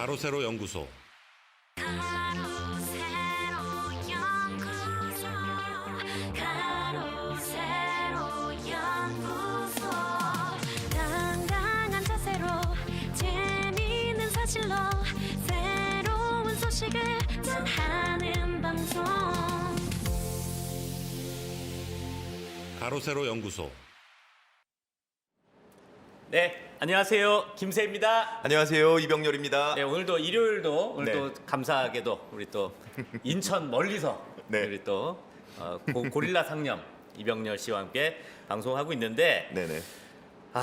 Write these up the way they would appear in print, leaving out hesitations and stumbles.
가로세로 연구소. 당당한 자세로 재미있는 사실로 새로운 소식을 전하는 방송 가로세로 연구소. 네, 안녕하세요. 김세입니다. 안녕하세요. 이병렬입니다. 네, 오늘도 일요일도 오늘 네. 또 감사하게도 우리 또 인천 멀리서 네. 우리 또 고릴라 상념 이병렬 씨와 함께 방송하고 있는데 네네.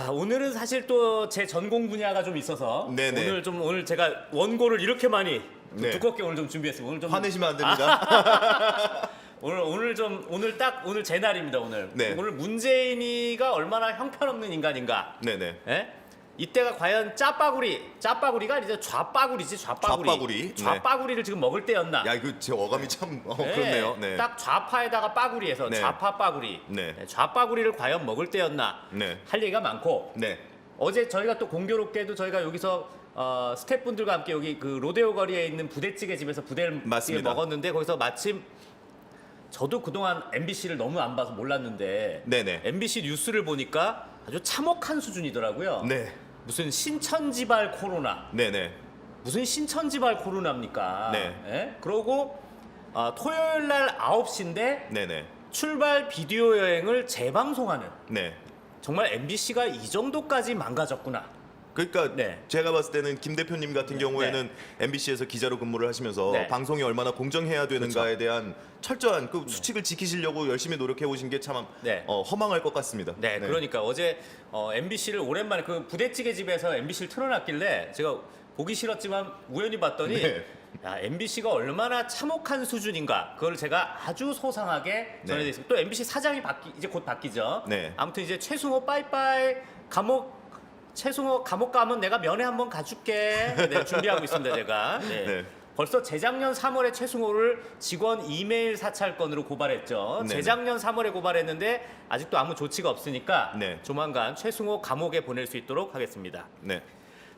오늘은 사실 또 제 전공 분야가 좀 있어서 네네. 오늘 제가 원고를 이렇게 많이 네. 두껍게 오늘 좀 준비했습니다. 오늘 좀 화내시면 안 됩니다. 오늘 제 날입니다. 오늘 네. 오늘 문재인이가 얼마나 형편없는 인간인가. 네네. 예? 이때가 과연 짜빠구리가 아니죠. 좌빠구리지. 좌빠구리. 좌빠구리를 지금 먹을 때였나? 야, 이거 제 어감이 참 네, 그렇네요. 네. 딱 좌파에다가 빠구리에서 네. 좌파빠구리. 네. 좌빠구리를 과연 먹을 때였나? 네. 할 얘기가 많고 네. 어제 저희가 또 공교롭게도 저희가 여기서 스태프분들과 함께 여기 그 로데오 거리에 있는 부대찌개 집에서 부대찌개 맞습니다. 먹었는데 거기서 마침 저도 그동안 MBC를 너무 안 봐서 몰랐는데 네네. MBC 뉴스를 보니까 아주 참혹한 수준이더라고요. 네. 무슨 신천지발 코로나. 네네. 무슨 신천지발 코로나입니까? 네. 예? 그러고 토요일 날 9시인데 네네. 출발 비디오 여행을 재방송하는 네. 정말 MBC가 이 정도까지 망가졌구나. 그러니까 네. 제가 봤을 때는 김 대표님 같은 경우에는 MBC에서 기자로 근무를 하시면서 네. 방송이 얼마나 공정해야 되는가에 그렇죠. 대한 철저한 그 수칙을 지키시려고 열심히 노력해 오신 게 참 네. 허망할 것 같습니다. 네, 그러니까 어제 MBC를 오랜만에 그 부대찌개 집에서 MBC를 틀어놨길래 제가 보기 싫었지만 우연히 봤더니 네. 야, MBC가 얼마나 참혹한 수준인가 그걸 제가 아주 소상하게 전해드렸습니다. 또 MBC 사장이 이제 곧 바뀌죠. 네. 아무튼 이제 최승호 빠이빠이 최승호 감옥 가면 내가 면회 한번 가줄게. 네, 준비하고 있습니다, 제가. 네. 네. 벌써 재작년 3월에 최승호를 직원 이메일 사찰 건으로 고발했죠. 네네. 재작년 3월에 고발했는데 아직도 아무 조치가 없으니까 네. 조만간 최승호 감옥에 보낼 수 있도록 하겠습니다. 네.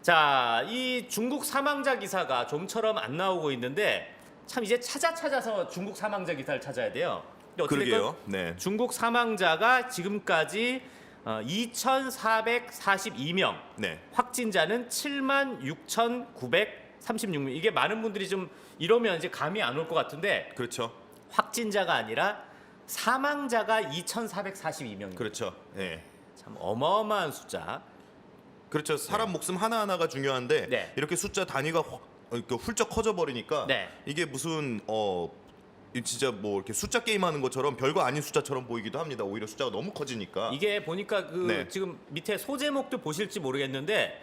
자, 이 중국 사망자 기사가 좀처럼 안 나오고 있는데 참 이제 찾아서 중국 사망자 기사를 찾아야 돼요. 근데 어떻게 그러게요. 됐건 네. 중국 사망자가 지금까지 2,442명, 네. 확진자는 76,936명. 이게 많은 분들이 좀 이러면 이제 감이 안 올 것 같은데 그렇죠. 확진자가 아니라 사망자가 2,442명입니다. 그렇죠. 네. 참 어마어마한 숫자. 그렇죠. 사람 목숨 하나하나가 중요한데 네. 이렇게 숫자 단위가 이렇게 훌쩍 커져 버리니까 네. 이게 무슨 진짜 뭐 이렇게 숫자 게임 하는 것처럼 별거 아닌 숫자처럼 보이기도 합니다. 오히려 숫자가 너무 커지니까. 이게 보니까 네. 지금 밑에 소제목도 보실지 모르겠는데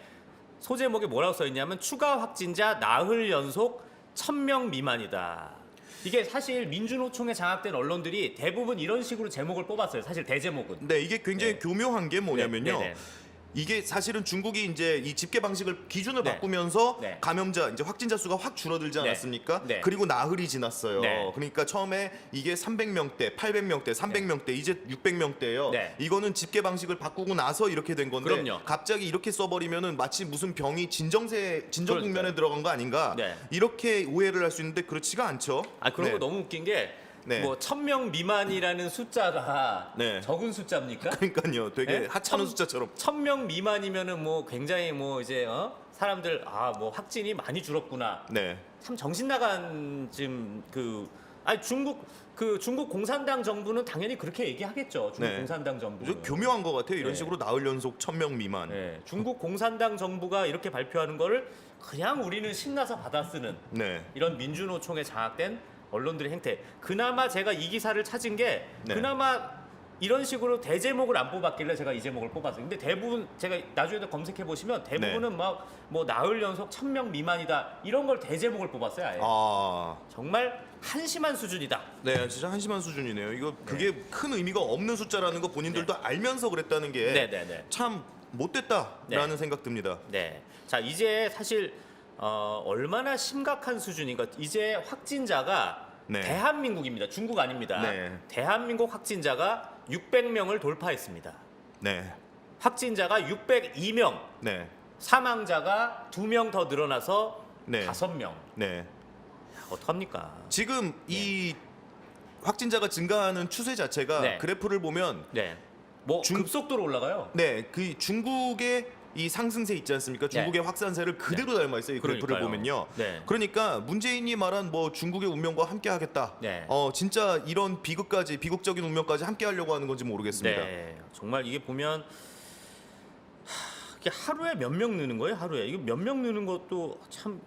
소제목에 뭐라고 써 있냐면 추가 확진자 나흘 연속 1,000명 미만이다. 이게 사실 민주노총에 장악된 언론들이 대부분 이런 식으로 제목을 뽑았어요. 사실 대제목은. 네, 이게 굉장히 네. 교묘한 게 뭐냐면요. 네, 네, 네. 이게 사실은 중국이 이제 이 집계 방식을 기준을 네. 바꾸면서 네. 감염자 이제 확진자 수가 확 줄어들지 네. 않았습니까? 네. 그리고 나흘이 지났어요. 네. 그러니까 처음에 이게 300명대, 800명대, 300명대, 이제 600명대예요. 네. 이거는 집계 방식을 바꾸고 나서 이렇게 된 건데 그럼요. 갑자기 이렇게 써버리면은 마치 무슨 병이 진정 그러니까요. 국면에 들어간 거 아닌가? 네. 이렇게 오해를 할 수 있는데 그렇지가 않죠. 그런 네. 거 너무 웃긴 게 네. 뭐 1,000명 미만이라는 숫자가 네. 적은 숫자입니까? 그러니까요. 되게 네? 하찮은 숫자처럼. 1,000명 미만이면은 뭐 굉장히 뭐 이제 사람들 뭐 확진이 많이 줄었구나. 네. 참 정신 나간 지금 중국 공산당 정부는 당연히 그렇게 얘기하겠죠. 중국 네. 공산당 정부는. 좀 교묘한 것 같아요. 이런 네. 식으로 나흘 연속 1,000명 미만. 네, 중국 공산당 정부가 이렇게 발표하는 거를 그냥 우리는 신나서 받아쓰는 네. 이런 민주노총에 장악된 언론들의 행태. 그나마 제가 이 기사를 찾은 게 네. 그나마 이런 식으로 대제목을 안 뽑았길래 제가 이 제목을 뽑았어요. 근데 대부분 제가 나중에도 검색해 보시면 대부분은 네. 막 뭐 나흘 연속 1,000명 미만이다 이런 걸 대제목을 뽑았어요. 아예. 정말 한심한 수준이다. 네, 진짜 한심한 수준이네요. 이거 그게 큰 의미가 없는 숫자라는 거 본인들도 알면서 그랬다는 게 네네네. 참 못됐다라는 네. 생각 듭니다. 네. 자, 이제 사실 얼마나 심각한 수준인가. 이제 확진자가 네. 대한민국입니다. 중국 아닙니다. 네. 대한민국 확진자가 600명을 돌파했습니다. 네, 확진자가 602명, 네, 사망자가 2명 더 늘어나서 네. 5명. 네. 어떡합니까? 지금 이 확진자가 증가하는 추세 자체가 네. 그래프를 보면 네. 뭐 급속도로 올라가요. 네, 그 중국의 이 상승세 있지 않습니까? 중국의 확산세를 그대로 닮아 있어요. 이 그래프를 그러니까요. 보면요. 네. 그러니까 문재인이 말한 뭐 중국의 운명과 함께 하겠다. 네. 진짜 이런 비극적인 운명까지 함께 하려고 하는 건지 모르겠습니다. 네. 정말 이게 보면 이게 하루에 몇 명 느는 거예요? 하루에. 이거 몇 명 느는 것도 참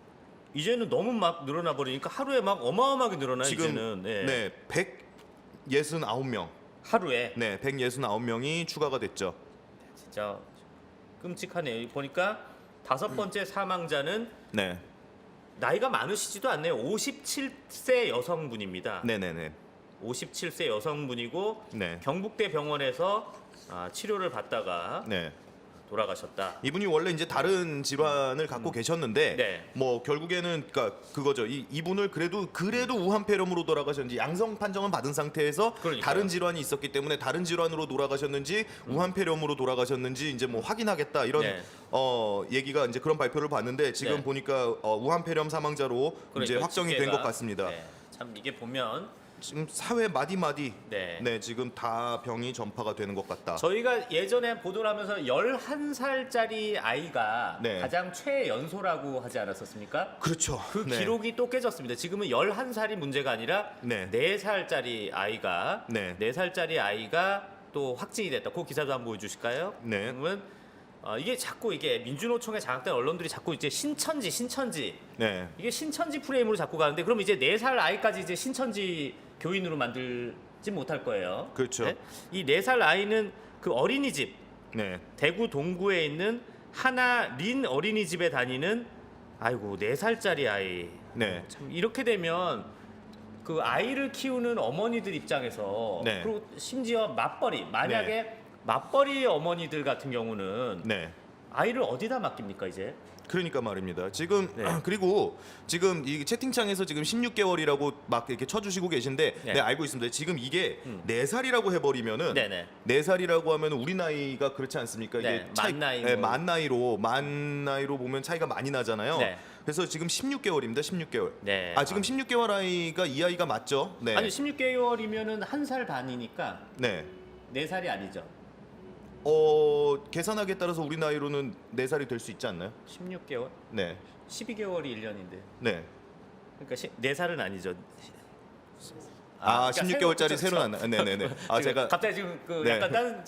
이제는 너무 막 늘어나 버리니까 하루에 막 어마어마하게 늘어나요, 지금 이제는. 네, 169명. 하루에. 네, 169명이 추가가 됐죠. 진짜 끔찍하네요. 보니까 5번째 사망자는 네. 나이가 많으시지도 않네요. 57세 여성분입니다. 네, 네, 네. 57세 여성분이고 네. 경북대 병원에서 치료를 받다가 네. 돌아가셨다. 이분이 원래 이제 다른 질환을 갖고 계셨는데 네. 뭐 결국에는 그러니까 그거죠. 이분을 그래도 우한폐렴으로 돌아가셨는지 양성 판정은 받은 상태에서 그러니까요. 다른 질환이 있었기 때문에 다른 질환으로 돌아가셨는지 우한폐렴으로 돌아가셨는지 이제 뭐 확인하겠다 이런 네. 얘기가 이제 그런 발표를 봤는데 지금 네. 보니까 우한폐렴 사망자로 이제 그러니까 확정이 된 집계가- 것 같습니다. 네. 참 이게 보면 지금 사회 마디마디 네. 지금 다 병이 전파가 되는 것 같다. 저희가 예전에 보도를 하면서 11살짜리 아이가 네. 가장 최연소라고 하지 않았었습니까? 그렇죠. 그 네. 기록이 또 깨졌습니다. 지금은 11살이 문제가 아니라 네. 4살짜리 아이가 네. 4살짜리 아이가 또 확진이 됐다. 그 기사도 한번 보여주실까요? 네. 그러면 이게 자꾸 이게 민주노총에 장악된 언론들이 자꾸 이제 신천지 네. 이게 신천지 프레임으로 자꾸 가는데 그럼 이제 4살 아이까지 이제 신천지 교인으로 만들지 못할 거예요. 그렇죠. 네? 이 4살 아이는 그 어린이집 네. 대구 동구에 있는 하나 린 어린이집에 다니는 아이고 4살짜리 아이. 네. 참 이렇게 되면 그 아이를 키우는 어머니들 입장에서 네. 그리고 심지어 맞벌이 만약에 맞벌이 어머니들 같은 경우는 네. 아이를 어디다 맡깁니까 이제? 그러니까 말입니다. 지금 네. 그리고 지금 이 채팅창에서 지금 16개월이라고 막 이렇게 쳐주시고 계신데 네. 네, 알고 있습니다. 지금 이게 4살이라고 해버리면은 네네. 4살이라고 하면 우리 나이가 그렇지 않습니까? 네, 차이- 만 나이 네, 뭐. 만 나이로 보면 차이가 많이 나잖아요. 네. 그래서 지금 16개월입니다. 16개월. 네. 지금 16개월 아이가 이 아이가 맞죠? 네. 아니 16개월이면은 1살 반이니까 네. 4살이 아니죠. 계산하기에 따라서 우리 나이로는 4살이 될 수 있지 않나요? 16개월? 네. 12개월이 1년인데. 네. 그러니까 4살은 아니죠. 16개월짜리 새로 그렇죠. 난. 네네네. 제가 갑자기 지금 그 네. 약간 다른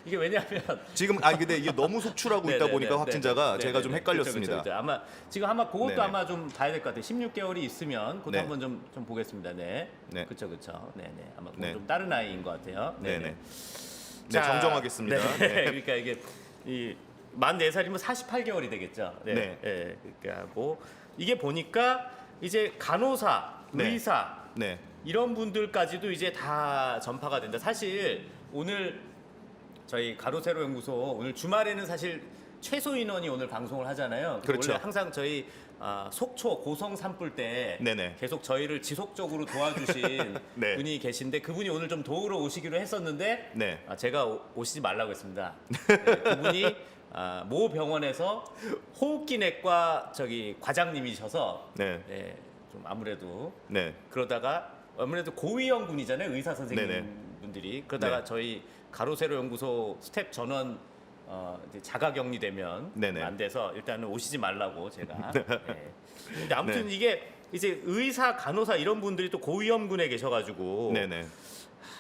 이게 왜냐하면 지금 근데 이게 너무 속출하고 있다 네네네, 보니까 확진자가 네네네, 제가 좀 네네네. 헷갈렸습니다. 그쵸. 아마 지금 아마 그것도 네네. 아마 좀 봐야 될 것 같아요. 16개월이 있으면 그것도 네. 한번 좀 보겠습니다. 네. 네. 그렇죠. 네네. 아마 그건 네. 좀 다른 아이인 것 같아요. 네네. 자, 네, 정정하겠습니다. 네. 네. 그러니까 이게 만 4살이면 48개월이 되겠죠. 네. 네. 네. 그러니까 하고 이게 보니까 이제 간호사, 네. 의사 네. 이런 분들까지도 이제 다 전파가 된다. 사실 오늘 저희 가로세로 연구소 오늘 주말에는 사실 최소 인원이 오늘 방송을 하잖아요. 그렇죠. 원래 항상 저희 속초 고성 산불 때 네네. 계속 저희를 지속적으로 도와주신 네. 분이 계신데 그분이 오늘 좀 도우러 오시기로 했었는데 네. 제가 오시지 말라고 했습니다. 네, 그분이 모 병원에서 호흡기내과 과장님이셔서 네. 좀 아무래도 네. 그러다가 아무래도 고위험군이잖아요 의사 네네. 선생님분들이 그러다가 네. 저희 가로세로 연구소 스텝 전원 이제 자가격리되면 네네. 안 돼서 일단은 오시지 말라고 제가. 네. 근데 아무튼 네. 이게 이제 의사 간호사 이런 분들이 또 고위험군에 계셔가지고 네네.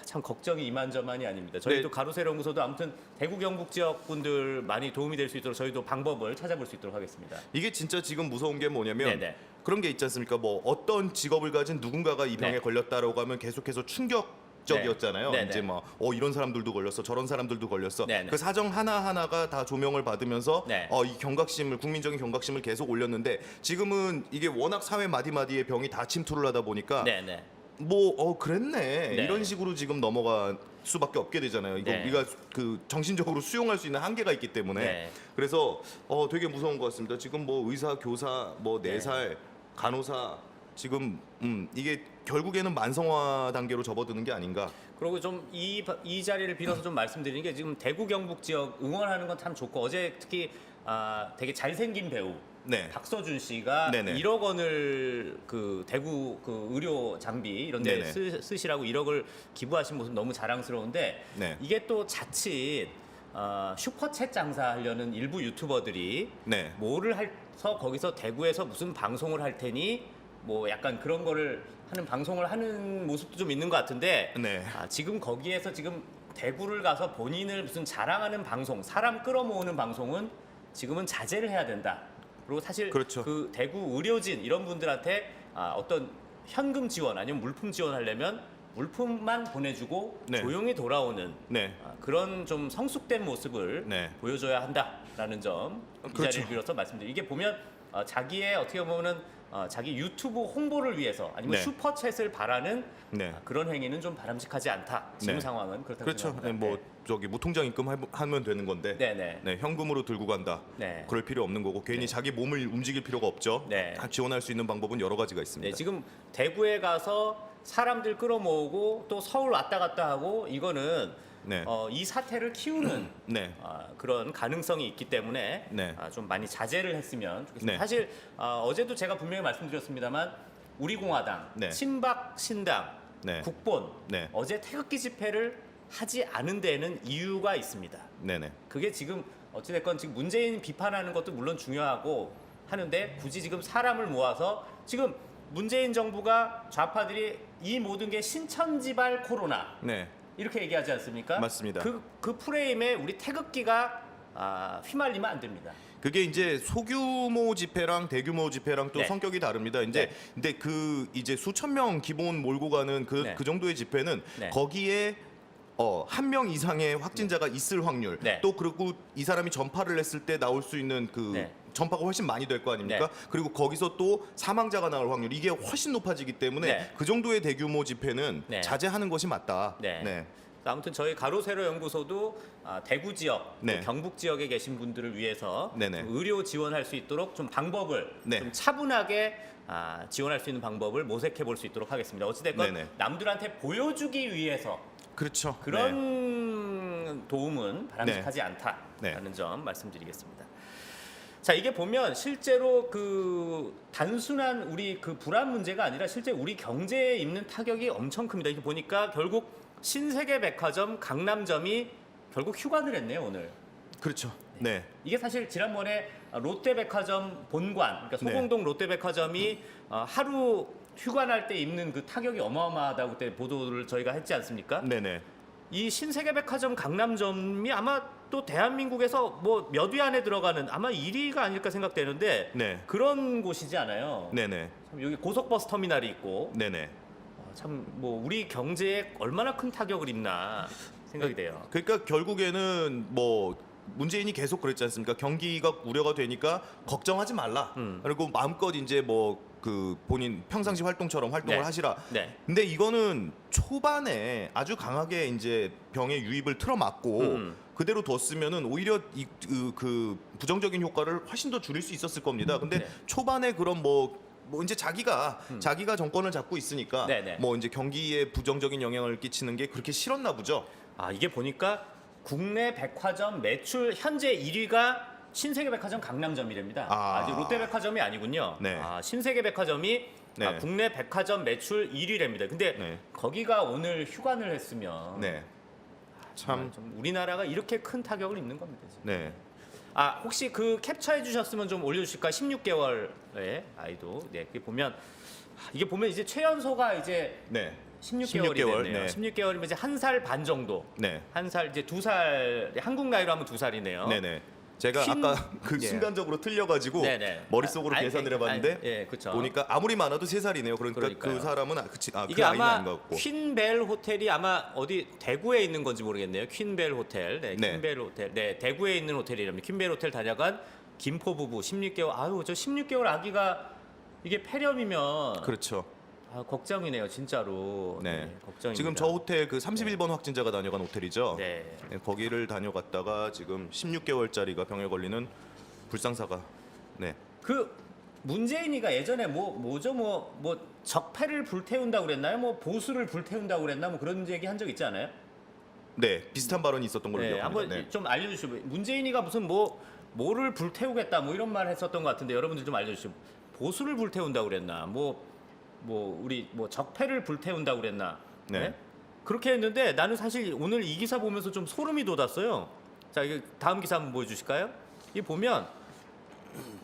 참 걱정이 이만저만이 아닙니다. 저희도 네. 가로세로 연구소도 아무튼 대구 경북 지역 분들 많이 도움이 될 수 있도록 저희도 방법을 찾아볼 수 있도록 하겠습니다. 이게 진짜 지금 무서운 게 뭐냐면 네네. 그런 게 있지 않습니까? 뭐 어떤 직업을 가진 누군가가 이 병에 네. 걸렸다라고 하면 계속해서 충격적이었잖아요. 네네. 이제 뭐 이런 사람들도 걸렸어, 저런 사람들도 걸렸어. 네네. 그 사정 하나 하나가 다 조명을 받으면서 네. 이 경각심을 국민적인 경각심을 계속 올렸는데 지금은 이게 워낙 사회 마디마디에 병이 다 침투를 하다 보니까 네네. 그랬네 네. 이런 식으로 지금 넘어갈 수밖에 없게 되잖아요. 이거 네. 우리가 그 정신적으로 수용할 수 있는 한계가 있기 때문에 네. 그래서 되게 무서운 것 같습니다. 지금 뭐 의사, 교사, 뭐 네. 4살, 간호사 지금 이게 결국에는 만성화 단계로 접어드는 게 아닌가. 그리고 좀 이 자리를 빌어서 좀 말씀드리는 게 지금 대구 경북 지역 응원하는 건 참 좋고 어제 특히 되게 잘생긴 배우 네. 박서준 씨가 네네. 1억 원을 그 대구 그 의료 장비 이런 데 네네. 쓰시라고 1억을 기부하신 모습 너무 자랑스러운데 네. 이게 또 자칫 슈퍼챗 장사하려는 일부 유튜버들이 네. 뭐를 해서 거기서 대구에서 무슨 방송을 할 테니 뭐 약간 그런 거를 하는 방송을 하는 모습도 좀 있는 것 같은데 네. 지금 거기에서 지금 대구를 가서 본인을 무슨 자랑하는 방송, 사람 끌어모으는 방송은 지금은 자제를 해야 된다. 그리고 사실 그렇죠. 그 대구 의료진 이런 분들한테 어떤 현금 지원 아니면 물품 지원하려면 물품만 보내주고 네. 조용히 돌아오는 네. 그런 좀 성숙된 모습을 네. 보여줘야 한다라는 점 이 그렇죠. 자리를 빌어서 말씀드립니다. 이게 보면 자기의 어떻게 보면은 자기 유튜브 홍보를 위해서 아니면 네. 슈퍼챗을 바라는 네. 그런 행위는 좀 바람직하지 않다. 지금 네. 상황은 그렇다고 그렇죠. 생각합니다. 네, 뭐 저기 무통장 입금 하면 되는 건데. 네네. 네, 현금으로 들고 간다. 네. 그럴 필요 없는 거고 괜히 자기 몸을 움직일 필요가 없죠. 네. 다 지원할 수 있는 방법은 여러 가지가 있습니다. 네, 지금 대구에 가서 사람들 끌어모으고 또 서울 왔다 갔다 하고 이거는 네. 이 사태를 키우는 네. 그런 가능성이 있기 때문에 네. 좀 많이 자제를 했으면 좋겠습니다. 네. 사실 어제도 제가 분명히 말씀드렸습니다만 우리공화당, 네. 친박 신당, 네. 국본 네. 어제 태극기 집회를 하지 않은 데에는 이유가 있습니다. 네네. 그게 지금 어찌됐건 지금 문재인 비판하는 것도 물론 중요하고 하는데 굳이 지금 사람을 모아서 지금 문재인 정부가 좌파들이 이 모든 게 신천지발 코로나 네. 이렇게 얘기하지 않습니까? 맞습니다. 그 프레임에 우리 태극기가 휘말리면 안 됩니다. 그게 이제 소규모 집회랑 대규모 집회랑 또 네. 성격이 다릅니다. 이제 네. 근데 그 이제 수천 명 기본 몰고 가는 그 네. 정도의 집회는 네. 거기에 한 명 이상의 확진자가 있을 확률 네. 또 그리고 이 사람이 전파를 했을 때 나올 수 있는 그 네. 전파가 훨씬 많이 될 거 아닙니까? 네. 그리고 거기서 또 사망자가 나올 확률 이게 훨씬 높아지기 때문에 네. 그 정도의 대규모 집회는 네. 자제하는 것이 맞다. 네. 아무튼 저희 가로세로 연구소도 대구 지역, 네. 또 경북 지역에 계신 분들을 위해서 네네. 좀 의료 지원할 수 있도록 좀 방법을 네. 좀 차분하게 지원할 수 있는 방법을 모색해 볼 수 있도록 하겠습니다. 어찌됐건 네네. 남들한테 보여주기 위해서 그렇죠. 네. 그런 도움은 바람직하지 않다라는 네. 점 말씀드리겠습니다. 자, 이게 보면 실제로 그 단순한 우리 그 불안 문제가 아니라 실제 우리 경제에 입는 타격이 엄청 큽니다. 이게 보니까 결국 신세계백화점 강남점이 결국 휴관을 했네요, 오늘. 그렇죠. 네. 이게 사실 지난번에 롯데백화점 본관, 그러니까 소공동 롯데백화점이 하루 휴관할 때 입는 그 타격이 어마어마하다고 그때 보도를 저희가 했지 않습니까? 네네. 이 신세계백화점 강남점이 아마 또 대한민국에서 뭐 몇 위 안에 들어가는 아마 1위가 아닐까 생각되는데 네. 그런 곳이지 않아요. 네네. 참 여기 고속버스 터미널이 있고 네네. 참 뭐 우리 경제에 얼마나 큰 타격을 입나 생각이 돼요. 그러니까 결국에는 뭐 문재인이 계속 그랬지 않습니까? 경기가 우려가 되니까 걱정하지 말라. 그리고 마음껏 이제 뭐 그 본인 평상시 활동처럼 활동을 네. 하시라. 네. 근데 이거는 초반에 아주 강하게 이제 병의 유입을 틀어막고 그대로 뒀으면은 오히려 그 부정적인 효과를 훨씬 더 줄일 수 있었을 겁니다. 근데 네. 초반에 그런 뭐 이제 자기가 정권을 잡고 있으니까 네네. 뭐 이제 경기에 부정적인 영향을 끼치는 게 그렇게 싫었나 보죠. 이게 보니까 국내 백화점 매출 현재 1위가 신세계백화점 강남점이랍니다. 아직 롯데백화점이 아니군요. 네. 신세계백화점이 네. 국내 백화점 매출 1위랍니다. 근데 네. 거기가 오늘 휴관을 했으면 네. 참. 좀 우리나라가 이렇게 큰 타격을 입는 겁니다. 지금. 네. 혹시 그 캡처해 주셨으면 좀 올려주실까? 16개월의 아이도. 네, 그게 보면 이게 보면 이제 최연소가 이제 네. 16개월이 16개월, 됐네요. 네. 16개월이면 이제 1살 반 정도. 네. 1살 이제 2살 한국 나이로 하면 2살이네요. 네네. 제가 흰- 아까 그 예. 순간적으로 틀려가지고 네네. 머릿속으로 계산을 해봤는데 예, 그렇죠. 보니까 아무리 많아도 3살이네요. 그러니까 그러니까요. 그 사람은 이게 그 아이는 아마 아닌 것 같고. 퀸벨 호텔이 아마 어디 대구에 있는 건지 모르겠네요. 퀸벨 호텔. 네, 네. 퀸벨 호텔. 네, 대구에 있는 호텔이랍니다. 퀸벨 호텔 다녀간 김포 부부 16개월. 저 16개월 아기가 이게 폐렴이면 그렇죠. 걱정이네요, 진짜로. 네. 걱정입니다. 지금 저 호텔 그 31번 확진자가 다녀간 호텔이죠. 네. 네, 거기를 다녀갔다가 지금 16개월짜리가 병에 걸리는 불상사가. 네. 그 문재인이가 예전에 뭐죠 적폐를 불태운다고 그랬나요? 뭐 보수를 불태운다고 그랬나? 뭐 그런 얘기 한 적 있지 않아요? 네. 비슷한 발언이 있었던 걸로 네, 기억합니다. 한번 네. 좀 알려주시죠. 문재인이가 무슨 뭐 뭐를 불태우겠다 뭐 이런 말 했었던 것 같은데 여러분들 좀 알려주시죠. 보수를 불태운다고 그랬나? 우리 적폐를 불태운다고 그랬나? 네. 그렇게 했는데 나는 사실 오늘 이 기사 보면서 좀 소름이 돋았어요. 자, 이게 다음 기사 한번 보여주실까요? 이 보면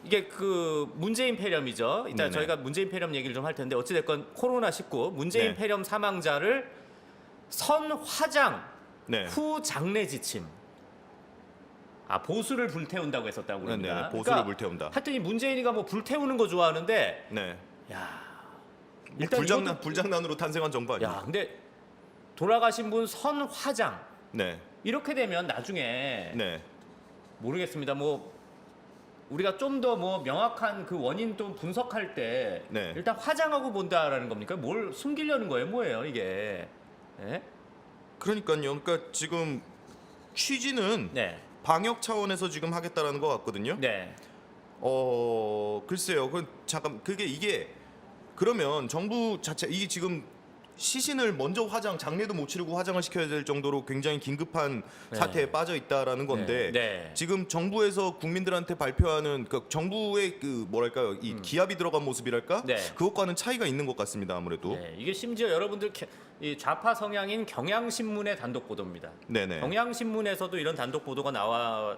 이게 그 문재인 폐렴이죠. 이따 네네. 저희가 문재인 폐렴 얘기를 좀 할 텐데 어찌됐건 코로나19 문재인 네. 폐렴 사망자를 선화장 네. 후 장례 지침. 보수를 불태운다고 했었다고 그럽니다. 네, 보수를 불태운다. 하여튼 이 문재인이가 뭐 불태우는 거 좋아하는데 네. 야, 뭐 일단 불장난으로 탄생한 정부 아니에요? 야, 근데 돌아가신 분 선화장 네. 이렇게 되면 나중에 네. 모르겠습니다. 뭐 우리가 좀 더 뭐 명확한 그 원인 또 분석할 때 네. 일단 화장하고 본다라는 겁니까? 뭘 숨기려는 거예요? 뭐예요 이게? 네? 그러니까요. 그러니까 지금 취지는 네, 방역 차원에서 지금 하겠다라는 것 같거든요. 네, 글쎄요. 잠깐 이게 그러면 정부 자체 이게 지금 시신을 먼저 장례도 못 치르고 화장을 시켜야 될 정도로 굉장히 긴급한 네. 사태에 빠져 있다라는 건데 네. 지금 정부에서 국민들한테 발표하는 그 정부의 그 뭐랄까요 이 기합이 들어간 모습이랄까 네. 그것과는 차이가 있는 것 같습니다. 아무래도 네, 이게 심지어 여러분들 이 좌파 성향인 경향신문의 단독 보도입니다. 네네 경향신문에서도 이런 단독 보도가 나와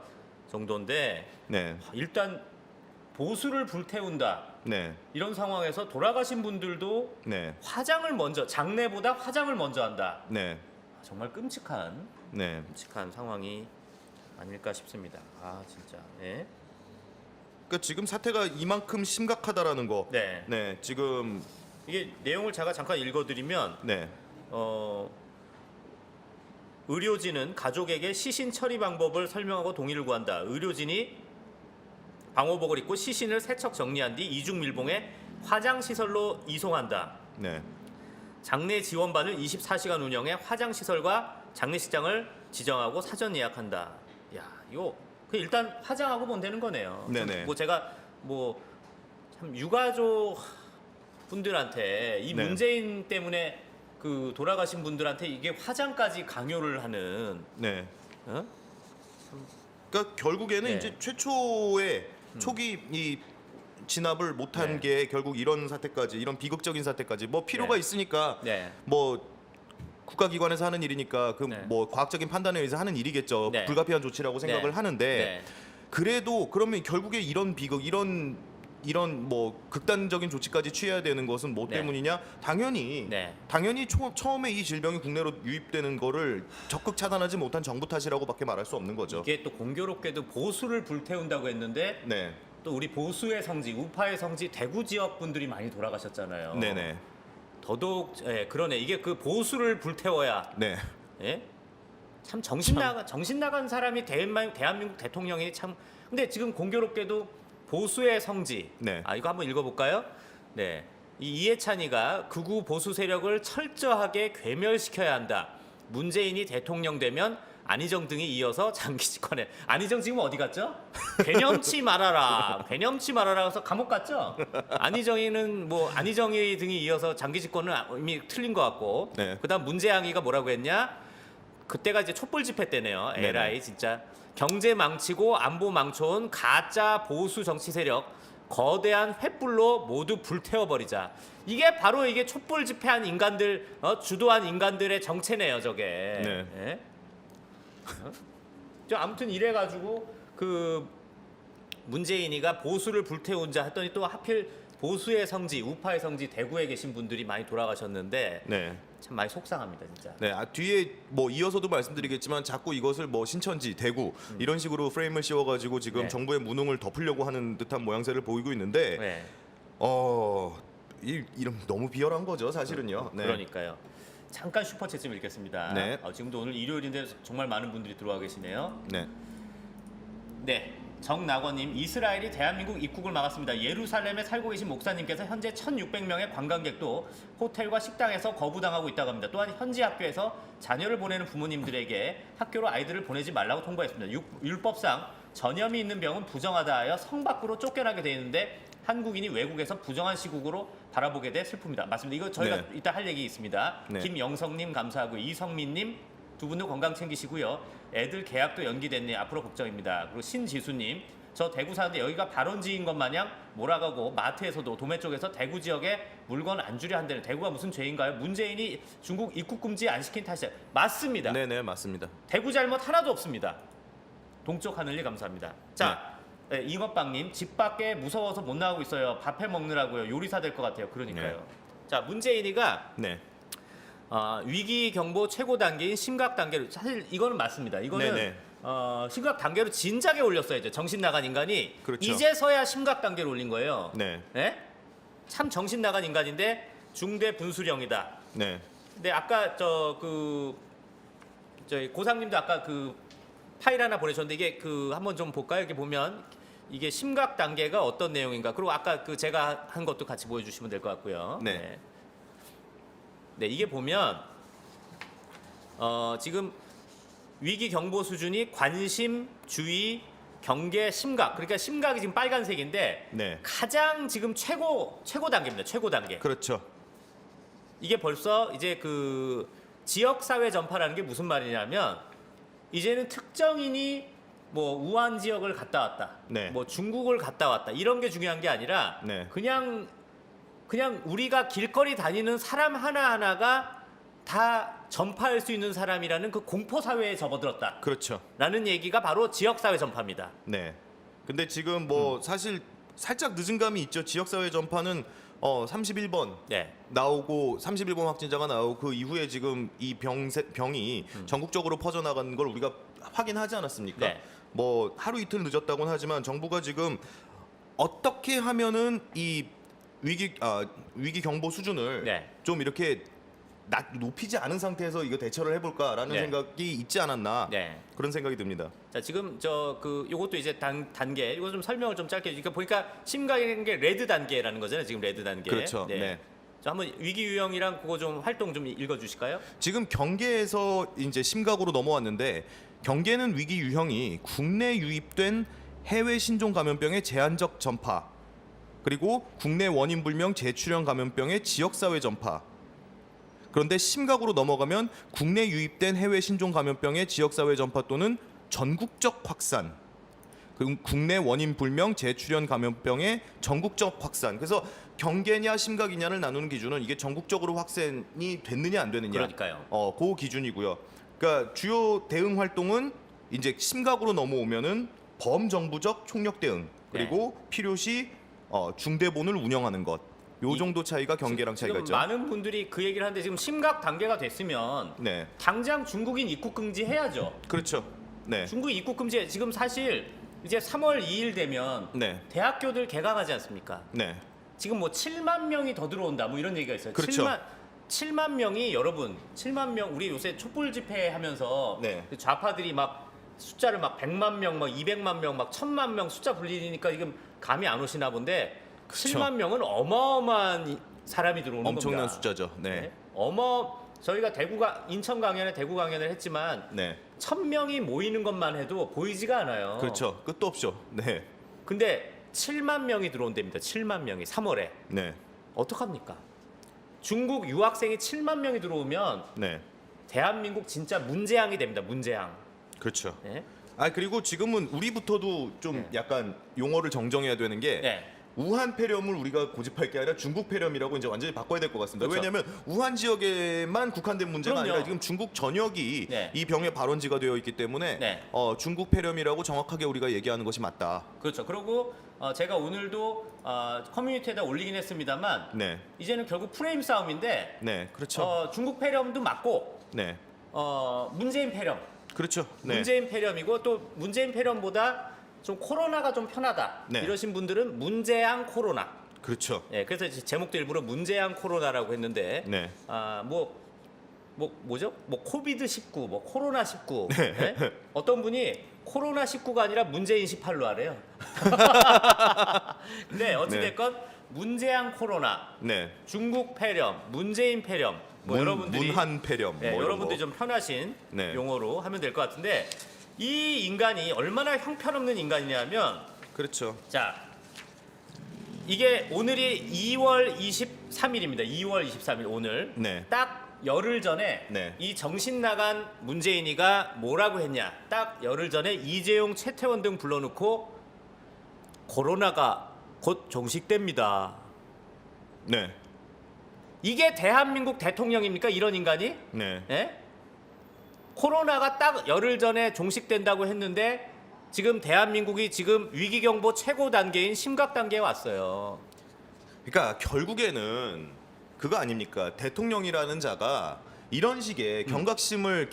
정도인데 네 일단 보수를 불태운다 네 이런 상황에서 돌아가신 분들도 네 화장을 먼저 장례보다 화장을 먼저 한다. 네 정말 끔찍한 상황이 아닐까 싶습니다. 진짜. 네. 그러니까 지금 사태가 이만큼 심각하다라는 거. 네. 네 지금 이게 내용을 제가 잠깐 읽어드리면 네 의료진은 가족에게 시신 처리 방법을 설명하고 동의를 구한다. 의료진이 방호복을 입고 시신을 세척 정리한 뒤 이중 밀봉해 화장 시설로 이송한다. 네. 장례 지원반을 24시간 운영해 화장 시설과 장례식장을 지정하고 사전 예약한다. 야, 이거 일단 화장하고 본다는 거네요. 네네. 뭐 제가 참 유가족 분들한테 이 네. 문재인 때문에 그 돌아가신 분들한테 이게 화장까지 강요를 하는 네. 어? 그러니까 결국에는 네. 이제 최초의 초기 이 진압을 못한 네. 게 결국 이런 사태까지 이런 비극적인 사태까지 뭐 필요가 네. 있으니까 네. 뭐 국가기관에서 하는 일이니까 그 네. 뭐 과학적인 판단에 의해서 하는 일이겠죠. 네. 불가피한 조치라고 생각을 네. 하는데 네. 그래도 그러면 결국에 이런 비극 이런 뭐 극단적인 조치까지 취해야 되는 것은 뭐 네. 때문이냐? 당연히 네. 처음에 이 질병이 국내로 유입되는 거를 적극 차단하지 못한 정부 탓이라고밖에 말할 수 없는 거죠. 이게 또 공교롭게도 보수를 불태운다고 했는데 네, 또 우리 보수의 성지, 우파의 성지 대구 지역 분들이 많이 돌아가셨잖아요. 네네, 더더욱 그러네. 이게 그 보수를 불태워야 네, 예? 참 정신 나간 사람이 대한민국 대통령이 참. 근데 지금 공교롭게도 보수의 성지. 네. 이거 한번 읽어볼까요? 네. 이해찬이가 극우 보수 세력을 철저하게 괴멸시켜야 한다. 문재인이 대통령 되면 안희정 등이 이어서 장기 집권해. 안희정 지금 어디 갔죠? 괴념치 말아라. 괴념치 말아라. 해서 감옥 갔죠? 안희정이 등이 이어서 장기 집권은 이미 틀린 것 같고. 네. 그다음 문재양이가 뭐라고 했냐? 그때가 이제 촛불 집회 때네요. 네네. 에라이 진짜 경제 망치고 안보 망쳐온 가짜 보수 정치 세력 거대한 횃불로 모두 불태워버리자. 이게 바로 이게 촛불 집회한 인간들 주도한 인간들의 정체네요. 저게. 네. 예? 아무튼 이래가지고 그 문재인이가 보수를 불태운 자 했더니 또 하필 보수의 성지, 우파의 성지 대구에 계신 분들이 많이 돌아가셨는데 네. 참 많이 속상합니다, 진짜. 네, 뒤에 뭐 이어서도 말씀드리겠지만 자꾸 이것을 뭐 신천지, 대구 이런 식으로 프레임을 씌워가지고 지금 네. 정부의 무능을 덮으려고 하는 듯한 모양새를 보이고 있는데, 네. 이름 너무 비열한 거죠, 사실은요. 네. 그러니까요. 잠깐 슈퍼챗 좀 읽겠습니다. 네. 지금도 오늘 일요일인데 정말 많은 분들이 들어와 계시네요. 네, 네. 정낙원님, 이스라엘이 대한민국 입국을 막았습니다. 예루살렘에 살고 계신 목사님께서 현재 1,600명의 관광객도 호텔과 식당에서 거부당하고 있다고 합니다. 또한 현지 학교에서 자녀를 보내는 부모님들에게 학교로 아이들을 보내지 말라고 통보했습니다. 율법상 전염이 있는 병은 부정하다 하여 성 밖으로 쫓겨나게 돼 있는데 한국인이 외국에서 부정한 시국으로 바라보게 돼 슬픕니다. 맞습니다. 이거 저희가 네. 이따 할 얘기 있습니다. 네. 김영성님 감사하고 이성민님 두 분도 건강 챙기시고요. 애들 계약도 연기됐네. 앞으로 걱정입니다. 그리고 신지수님 저 대구 사는데 여기가 발원지인 것 마냥 몰아가고 마트에서도 도매 쪽에서 대구 지역에 물건 안 주려 한다는 대구가 무슨 죄인가요? 문재인이 중국 입국 금지 안 시킨 탓이에요. 맞습니다. 네네 맞습니다. 대구 잘못 하나도 없습니다. 동쪽 하늘리 감사합니다. 자, 네, 잉어빵님 집 밖에 무서워서 못 나가고 있어요. 밥해 먹느라고요. 요리사 될 것 같아요. 그러니까요. 네. 자, 문재인이가 네. 위기 경보 최고 단계인 심각 단계로 사실 이거는 맞습니다. 이거는 네네. 심각 단계로 진작에 올렸어요. 이제 정신 나간 인간이 그렇죠. 이제서야 심각 단계로 올린 거예요. 네. 예? 참 정신 나간 인간인데 중대 분수령이다. 네. 근데 아까 저희 고상님도 아까 그 파일 하나 보내셨는데 이게 그 한번 좀 볼까요? 이렇게 보면 이게 심각 단계가 어떤 내용인가. 그리고 아까 그 제가 한 것도 같이 보여주시면 될 것 같고요. 네. 네, 이게 보면 지금 위기 경보 수준이 관심, 주의, 경계, 심각. 그러니까 심각이 지금 빨간색인데 네. 가장 지금 최고 단계입니다. 최고 단계. 그렇죠. 이게 벌써 이제 그 지역 사회 전파라는 게 무슨 말이냐면 이제는 특정인이 뭐 우한 지역을 갔다 왔다, 네. 뭐 중국을 갔다 왔다 이런 게 중요한 게 아니라 네. 그냥 우리가 길거리 다니는 사람 하나 하나가 다 전파할 수 있는 사람이라는 그 공포 사회에 접어들었다라는 그렇죠. 얘기가 바로 지역 사회 전파입니다. 네. 근데 지금 뭐 사실 살짝 늦은 감이 있죠. 지역사회 전파는 31번 네, 나오고 31번 확진자가 나오고 그 이후에 지금 이 병이 전국적으로 퍼져나가는 걸 우리가 확인하지 않았습니까? 네. 뭐 하루 이틀 늦었다고는 하지만 정부가 지금 어떻게 하면은 이 위기 경보 수준을 네. 좀 이렇게 높이지 않은 상태에서 이거 대처를 해볼까라는 네. 생각이 있지 않았나 네. 그런 생각이 듭니다. 자, 지금 요것도 이제 단계 이거 좀 설명을 좀 짧게 해주니까 보니까 심각한 게 레드 단계라는 거잖아요. 지금 레드 단계. 그렇죠. 네. 자, 한번 위기 유형이랑 그거 좀 활동 좀 읽어주실까요? 지금 경계에서 이제 심각으로 넘어왔는데 경계는 위기 유형이 국내 유입된 해외 신종 감염병의 제한적 전파 그리고 국내 원인 불명 재출현 감염병의 지역 사회 전파. 그런데 심각으로 넘어가면 국내 유입된 해외 신종 감염병의 지역 사회 전파 또는 전국적 확산. 그리고 국내 원인 불명 재출현 감염병의 전국적 확산. 그래서 경계냐 심각이냐를 나누는 기준은 이게 전국적으로 확산이 됐느냐 안 되느냐. 그러니까요. 그 기준이고요. 그러니까 주요 대응 활동은 이제 심각으로 넘어오면은 범정부적 총력 대응 그리고 필요시 중대본을 운영하는 것. 요 정도 차이가 경계랑 차이가 지금 있죠. 많은 분들이 그 얘기를 하는데 지금 심각 단계가 됐으면 네, 당장 중국인 입국 금지 해야죠. 그렇죠. 네, 중국 입국 금지 지금 사실 이제 3월 2일 되면 네, 대학교들 개강하지 않습니까? 네, 지금 뭐 7만 명이 더 들어온다 뭐 이런 얘기가 있어요. 그렇죠. 7만 명이 여러분 7만 명 우리 요새 촛불 집회 하면서 네. 좌파들이 막 숫자를 막 100만 명, 막 200만 명, 막 1000만 명 숫자 불리니까 지금 감이 안 오시나 본데 그렇죠. 7만 명은 어마어마한 사람이 들어오는 엄청난 겁니다. 숫자죠. 네, 저희가 인천 강연에 대구 강연을 했지만 네, 1000명이 모이는 것만 해도 보이지가 않아요. 그렇죠. 끝도 없죠. 네, 근데 7만 명이 들어온답니다. 7만 명이 3월에. 네, 어떡합니까? 중국 유학생이 7만 명이 들어오면 네, 대한민국 진짜 문재앙이 됩니다. 문재앙. 그렇죠. 네. 그리고 지금은 우리부터도 좀 약간 용어를 정정해야 되는 게 네. 우한 폐렴을 우리가 고집할 게 아니라 중국 폐렴이라고 이제 완전히 바꿔야 될 것 같습니다. 그렇죠. 왜냐하면 우한 지역에만 국한된 문제가 그럼요. 아니라 지금 중국 전역이 네. 이 병의 발원지가 되어 있기 때문에 네. 중국 폐렴이라고 정확하게 우리가 얘기하는 것이 맞다. 그렇죠. 그리고 제가 오늘도 커뮤니티에다 올리긴 했습니다만 네, 이제는 결국 프레임 싸움인데 네, 그렇죠. 중국 폐렴도 맞고 네, 문재인 폐렴. 그렇죠. 네, 문재인 폐렴이고 또 문재인 폐렴보다 좀 코로나가 좀 편하다. 네. 이러신 분들은 문재앙 코로나. 그렇죠. 예, 그래서 이제 제목도 일부러 문재앙 코로나라고 했는데 네, 뭐죠? 뭐 코비드 19, 뭐 코로나 19. 예? 어떤 분이 코로나 19가 아니라 문재인 18로 하래요. 근데 어찌 됐건 문재앙 코로나, 네, 중국 폐렴, 문재인 폐렴. 뭐 여러분들이 문한 폐렴. 네, 뭐 이런 여러분들이 거. 좀 편하신 네. 용어로 하면 될 것 같은데 이 인간이 얼마나 형편없는 인간이냐면 그렇죠. 자 이게 오늘이 2월 23일입니다. 2월 23일 오늘 네. 딱 열흘 전에 네. 이 정신 나간 문재인이가 뭐라고 했냐? 딱 열흘 전에 이재용, 최태원 등 불러놓고 코로나가 곧 종식됩니다. 네. 이게 대한민국 대통령입니까? 이런 인간이? 네. 예? 코로나가 딱 열흘 전에 종식된다고 했는데 지금 대한민국이 지금 위기경보 최고 단계인 심각 단계에 왔어요. 그러니까 결국에는 그거 아닙니까? 대통령이라는 자가 이런 식의 경각심을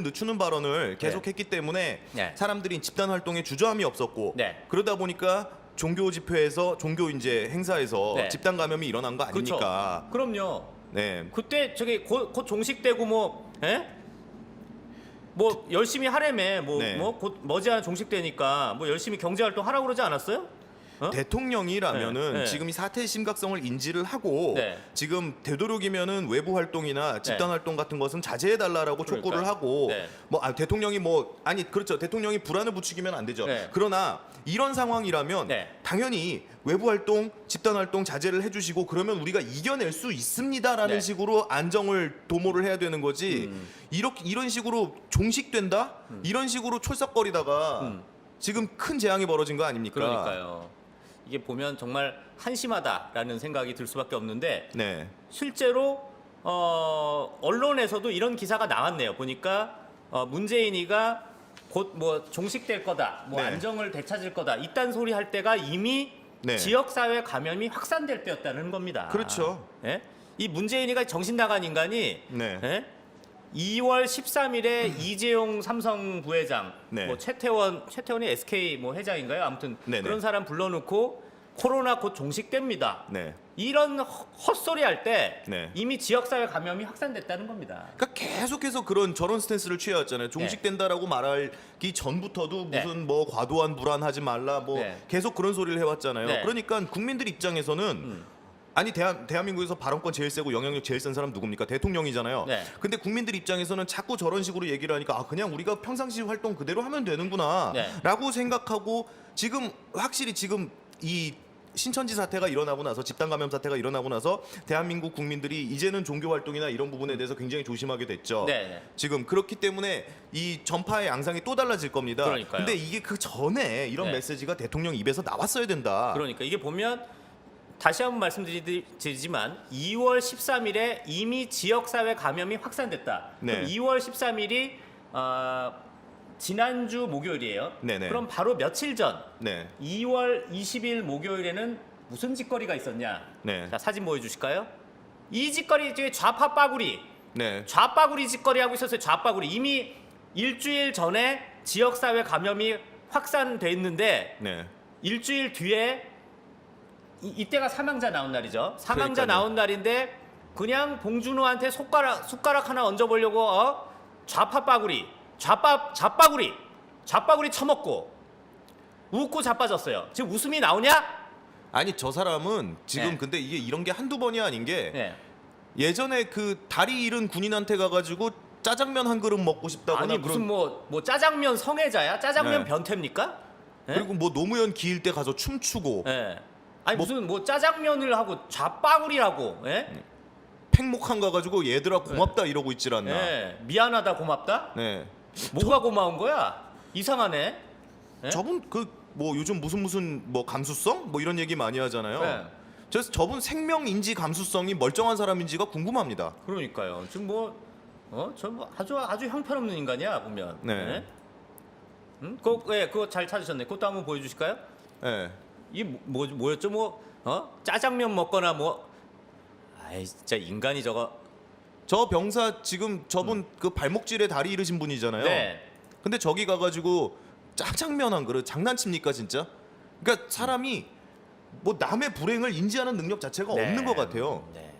늦추는 발언을 계속했기 때문에 네. 사람들이 집단 활동에 주저함이 없었고 네. 그러다 보니까 종교 집회에서 종교 이제 행사에서 네. 집단 감염이 일어난 거 아닙니까? 그렇죠. 그럼요. 네. 그때 저기 곧 종식되고 뭐, 예? 뭐 열심히 하래매 네. 곧 머지않아 종식되니까 뭐 열심히 경제 활동 하라고 그러지 않았어요? 어? 대통령이라면은 네, 네. 지금 이 사태의 심각성을 인지를 하고 네. 지금 되도록이면은 외부 활동이나 집단 활동 같은 것은 자제해 달라라고 촉구를 그러니까요. 하고 네. 대통령이 그렇죠. 대통령이 불안을 부추기면 안 되죠. 네. 그러나 이런 상황이라면 네. 당연히 외부 활동, 집단 활동 자제를 해주시고 그러면 우리가 이겨낼 수 있습니다라는 네. 식으로 안정을 도모를 해야 되는 거지. 이런 식으로 종식된다? 이런 식으로 촐싹거리다가 지금 큰 재앙이 벌어진 거 아닙니까? 그러니까요. 이게 보면 정말 한심하다라는 생각이 들 수밖에 없는데 네. 실제로 언론에서도 이런 기사가 나왔네요. 보니까 문재인이가 곧 뭐 종식될 거다, 뭐 네. 안정을 되찾을 거다 이딴 소리 할 때가 이미 네. 지역사회 감염이 확산될 때였다는 겁니다. 그렇죠. 예? 이 문재인이가 정신 나간 인간이 네. 예? 2월 13일에 이재용 삼성 부회장, 네. 뭐 최태원이 SK 뭐 회장인가요? 아무튼 네네. 그런 사람 불러놓고 코로나 곧 종식됩니다. 네. 이런 헛소리 할 때 네. 이미 지역사회 감염이 확산됐다는 겁니다. 그러니까 계속해서 저런 스탠스를 취해왔잖아요. 종식된다라고 말하기 전부터도 네. 무슨 뭐 과도한 불안하지 말라 뭐 네. 계속 그런 소리를 해왔잖아요. 네. 그러니까 국민들 입장에서는 아니 대한민국에서 발언권 제일 세고 영향력 제일 센 사람 누굽니까? 대통령이잖아요. 네. 근데 국민들 입장에서는 자꾸 저런 식으로 얘기를 하니까 그냥 우리가 평상시 활동 그대로 하면 되는구나 네. 라고 생각하고 확실히 지금 이 신천지 사태가 일어나고 나서 집단 감염 사태가 일어나고 나서 대한민국 국민들이 이제는 종교 활동이나 이런 부분에 대해서 굉장히 조심하게 됐죠. 네. 지금 그렇기 때문에 이 전파의 양상이 또 달라질 겁니다. 그러니까요. 근데 이게 그 전에 이런 네. 메시지가 대통령 입에서 나왔어야 된다. 그러니까 이게 보면 다시 한번 말씀드리지만 2월 13일에 이미 지역사회 감염이 확산됐다. 네. 그럼 2월 13일이 지난주 목요일이에요. 네네. 그럼 바로 며칠 전 네. 2월 20일 목요일에는 무슨 짓거리가 있었냐? 네. 자, 사진 보여주실까요? 이 짓거리 중에 좌파 빠구리, 네. 좌빠구리 짓거리 하고 있었어요. 좌빠구리 이미 일주일 전에 지역사회 감염이 확산돼 있는데 네. 일주일 뒤에 이때가 사망자 나온 날이죠. 사망자 그러니까요. 나온 날인데 그냥 봉준호한테 숟가락 하나 얹어보려고 좌파 빠구리, 좌빠구리 처먹고 웃고 자빠졌어요. 지금 웃음이 나오냐? 아니 저 사람은 지금 네. 근데 이게 이런 게 한두 번이 아닌 게 네. 예전에 그 다리 잃은 군인한테 가가지고 짜장면 한 그릇 먹고 싶다거나 아니 무슨 뭐 짜장면 성애자야? 짜장면 네. 변태입니까? 네? 그리고 뭐 노무현 기일 때 가서 춤추고 네. 아니 무슨 뭐 짜장면을 하고 좌빠구리라고? 예? 팽목한 가가지고 얘들아 고맙다 이러고 있질 않나. 네. 미안하다 고맙다? 네. 뭐가 고마운 거야? 이상하네. 네? 저분 뭐 요즘 무슨 뭐 감수성 뭐 이런 얘기 많이 하잖아요. 네. 그래서 저분 생명인지 감수성이 멀쩡한 사람인지가 궁금합니다. 그러니까요. 지금 저 아주 형편없는 인간이야 보면. 네. 그거 잘 찾으셨네. 그것도 한번 보여주실까요? 네. 이게 뭐였죠? 짜장면 먹거나 아이 진짜 인간이 저거. 저 병사 지금 저분 그 발목질에 다리 잃으신 분이잖아요. 네. 근데 저기 가가지고 짜장면 한 그릇 장난칩니까 진짜? 그러니까 사람이 뭐 남의 불행을 인지하는 능력 자체가 네. 없는 것 같아요. 네.